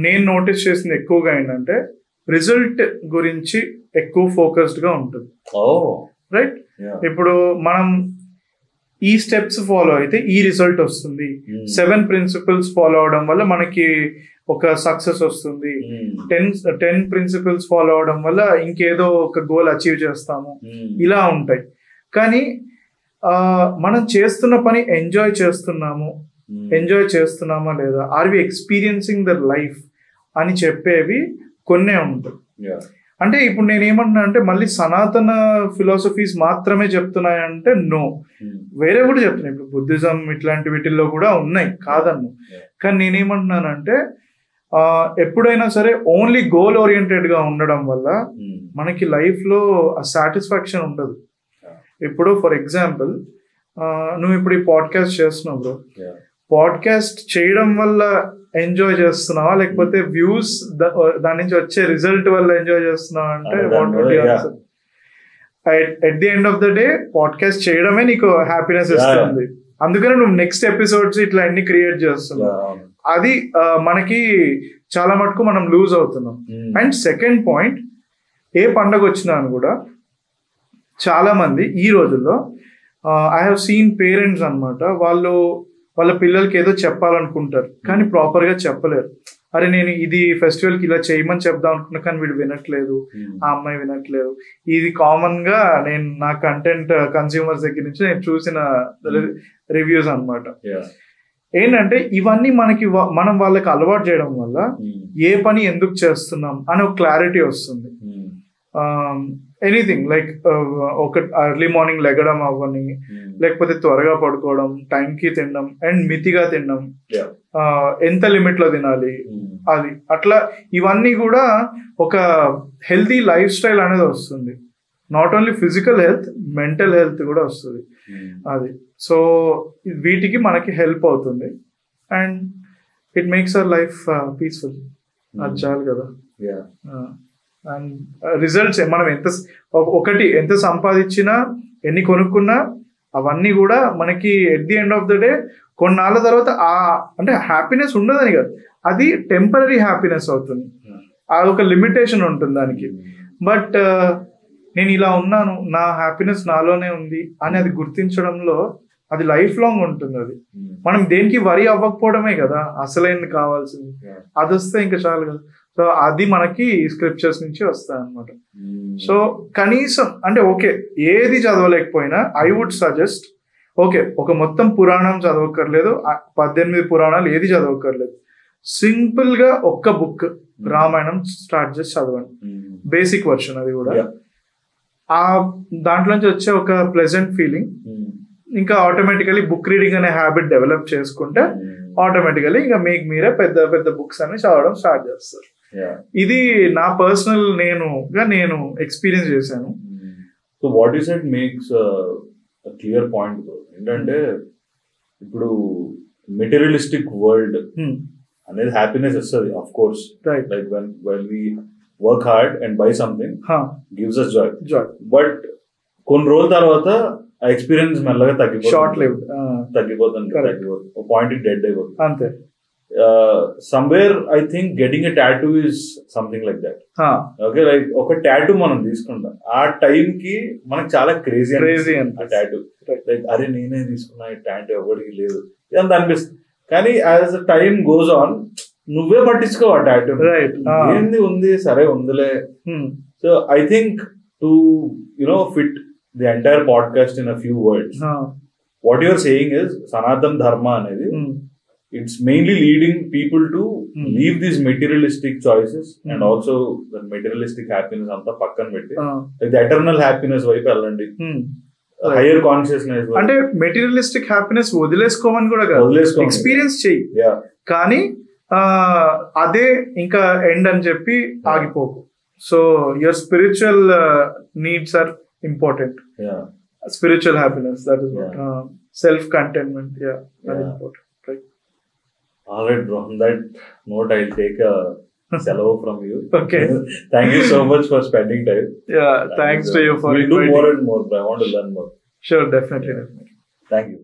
నేను నోటీస్ చేసింది ఎక్కువగా ఏంటంటే రిజల్ట్ గురించి ఎక్కువ ఫోకస్డ్ గా ఉంటుంది, రైట్? ఇప్పుడు మనం ఈ స్టెప్స్ ఫాలో అయితే ఈ రిజల్ట్ వస్తుంది, 7 principles ఫాలో అవడం వల్ల మనకి ఒక సక్సెస్ వస్తుంది, 10 principles ఫాలో అవడం వల్ల ఇంకేదో ఒక గోల్ అచీవ్ చేస్తాము, ఇలా ఉంటాయి. కానీ మనం చేస్తున్న పని ఎంజాయ్ చేస్తున్నామా లేదా, are we experiencing the life అని చెప్పేవి కొన్నే ఉంటాయి. అంటే ఇప్పుడు నేను ఏమంటున్నా అంటే మళ్ళీ సనాతన ఫిలాసఫీస్ మాత్రమే చెప్తున్నాయంటే నో, వేరే కూడా చెప్తున్నాయి. ఇప్పుడు బుద్ధిజం ఇట్లాంటి వీటిల్లో కూడా ఉన్నాయి, కాదన్ను. కానీ నేనేమంటున్నానంటే ఎప్పుడైనా సరే ఓన్లీ గోల్ ఓరియంటెడ్ గా ఉండడం వల్ల మనకి లైఫ్ లో ఆ సాటిస్ఫాక్షన్ ఉండదు. ఇప్పుడు ఫర్ ఎగ్జాంపుల్ నువ్వు ఇప్పుడు ఈ పాడ్కాస్ట్ చేస్తున్నావు బ్రో, పాడ్కాస్ట్ చేయడం వల్ల ఎంజాయ్ చేస్తున్నావా లేకపోతే వ్యూస్ దాని నుంచి వచ్చే రిజల్ట్ వల్ల ఎంజాయ్ చేస్తున్నావా అంటే what would you answer? At the end of the day podcast చేయడమే నీకు హ్యాపీనెస్ ఇస్తుంది, అందుకనే నువ్వు నెక్స్ట్ ఎపిసోడ్స్ ఇట్లా అన్ని క్రియేట్ చేస్తున్నావు. అది మనకి చాలా మటుకు మనం లూజ్ అవుతున్నాం. అండ్ సెకండ్ పాయింట్, ఏ పండగ వచ్చినా అని కూడా చాలా మంది ఈ రోజుల్లో ఐ హావ్ సీన్ పేరెంట్స్ అన్నమాట, వాళ్ళ పిల్లలకి ఏదో చెప్పాలనుకుంటారు కానీ ప్రాపర్ గా చెప్పలేరు. అరే నేను ఇది ఫెస్టివల్ కి ఇలా చేయమని చెప్దాం అనుకున్నా కానీ వీడు వినట్లేదు, ఆ అమ్మాయి వినట్లేదు. ఇది కామన్ గా నేను నా కంటెంట్ కన్స్యూమర్స్ దగ్గర నుంచి నేను చూసిన రివ్యూస్ అన్నమాట. ఏంటంటే ఇవన్నీ మనం వాళ్ళకి అలవాటు చేయడం వల్ల ఏ పని ఎందుకు చేస్తున్నాం అనే ఒక క్లారిటీ వస్తుంది. ఎనీథింగ్ లైక్ ఒక ఎర్లీ మార్నింగ్ లెగడం అవ్వని, లేకపోతే త్వరగా పడుకోవడం, టైంకి తినడం అండ్ మితిగా తినడం, ఎంత లిమిట్ లో తినాలి అది, అట్లా ఇవన్నీ కూడా ఒక హెల్తీ లైఫ్ స్టైల్ అనేది వస్తుంది. Not only physical health, mental health కూడా వస్తుంది అది. సో వీటికి మనకి హెల్ప్ అవుతుంది and it makes our life peaceful. అది చాలు కదా. అండ్ రిజల్ట్స్ మనం ఎంత సంపాదించినా ఎన్ని కొనుక్కున్నా అవన్నీ కూడా మనకి at the end of the day కొన్నాళ్ళ తర్వాత అంటే హ్యాపీనెస్ ఉండదని కాదు, అది టెంపరీ హ్యాపీనెస్ అవుతుంది. అదొక లిమిటేషన్ ఉంటుంది దానికి. బట్ నేను ఇలా ఉన్నాను, నా హ్యాపీనెస్ నాలోనే ఉంది అని అది గుర్తించడంలో అది లైఫ్ లాంగ్ ఉంటుంది. అది మనం దేనికి వరి అవ్వకపోవడమే కదా అసలైంది కావాల్సింది, అది వస్తే ఇంకా చాలు కదా. సో అది మనకి స్క్రిప్చర్స్ నుంచి వస్తాయి అనమాట. సో కనీసం అంటే ఓకే ఏది చదవలేకపోయినా ఐ వుడ్ సజెస్ట్, ఓకే ఒక మొత్తం పురాణం చదవక్కర్లేదు, 18 పురాణాలు ఏది చదవక్కర్లేదు, సింపుల్ గా ఒక్క బుక్ రామాయణం స్టార్ట్ చేసి చదవండి, బేసిక్ వర్షన్. అది కూడా ఆ దాంట్లో నుంచి వచ్చే ఒక ప్లెజెంట్ ఫీలింగ్, ఇంకా ఆటోమేటికలీ బుక్ రీడింగ్ అనే హ్యాబిట్ డెవలప్ చేసుకుంటే ఆటోమేటికలీ ఇంకా మీకు మీరే పెద్ద పెద్ద బుక్స్ అన్ని చదవడం స్టార్ట్ చేస్తారు. ఇది నా పర్సనల్ నేను ఎక్స్పీరియన్స్ చేశాను. So what you said makes clear point ఏంటంటే ఇప్పుడు మెటీరియలిస్టిక్ వరల్డ్ అనేది హ్యాపీనెస్ ఇస్తుంది of course, like when we work hard and buy something gives us joy, but కొన్ని రోజుల తర్వాత ఆ ఎక్స్పీరియన్స్ మెల్లగా తగ్గిపోతుంది, షార్ట్ లివ్డ్ తగ్గిపోతుంది, పాయింట్ డెడ్ అయిపోతుంది అంతే. somewhere I think getting a tattoo is something like that. Okay, like ఒక tattoo మనం తీసుకుంటాం, ఆ టైం కి మనకు చాలా క్రేజీ ఆ tattoo. లైక్ అరే నేనే తీసుకున్నా ఈ tattoo ఎవరికి లేదు ఇదంతా అనిపిస్తుంది. కానీ యాజ్ టైమ్ గోస్ ఆన్ నువ్వే పట్టించుకో ఆ tattoo. ఏంది ఉంది సరే ఉందిలే. So I think to fit the entire podcast in a few words, what you're saying is Sanatana Dharma anedi it's mainly leading people to leave these materialistic choices and also the materialistic happiness anta pakkan petti like the eternal happiness వైపు వెళ్ళండి, higher consciousness. అంటే materialistic happiness వదిలేసుకోమని కూడా కాదు, experience చెయ్యి, కానీ అదే ఇంకా end అని చెప్పి ఆగిపోకు. So your spiritual needs are important. Spiritual happiness, that is what. Self contentment, very important, right? All right, bro, on that note I'll take a hello from you. Okay. Thank you so much for spending time. Thanks to you for we'll do more and more, bro. I want to learn more. Sure, definitely. Thank you.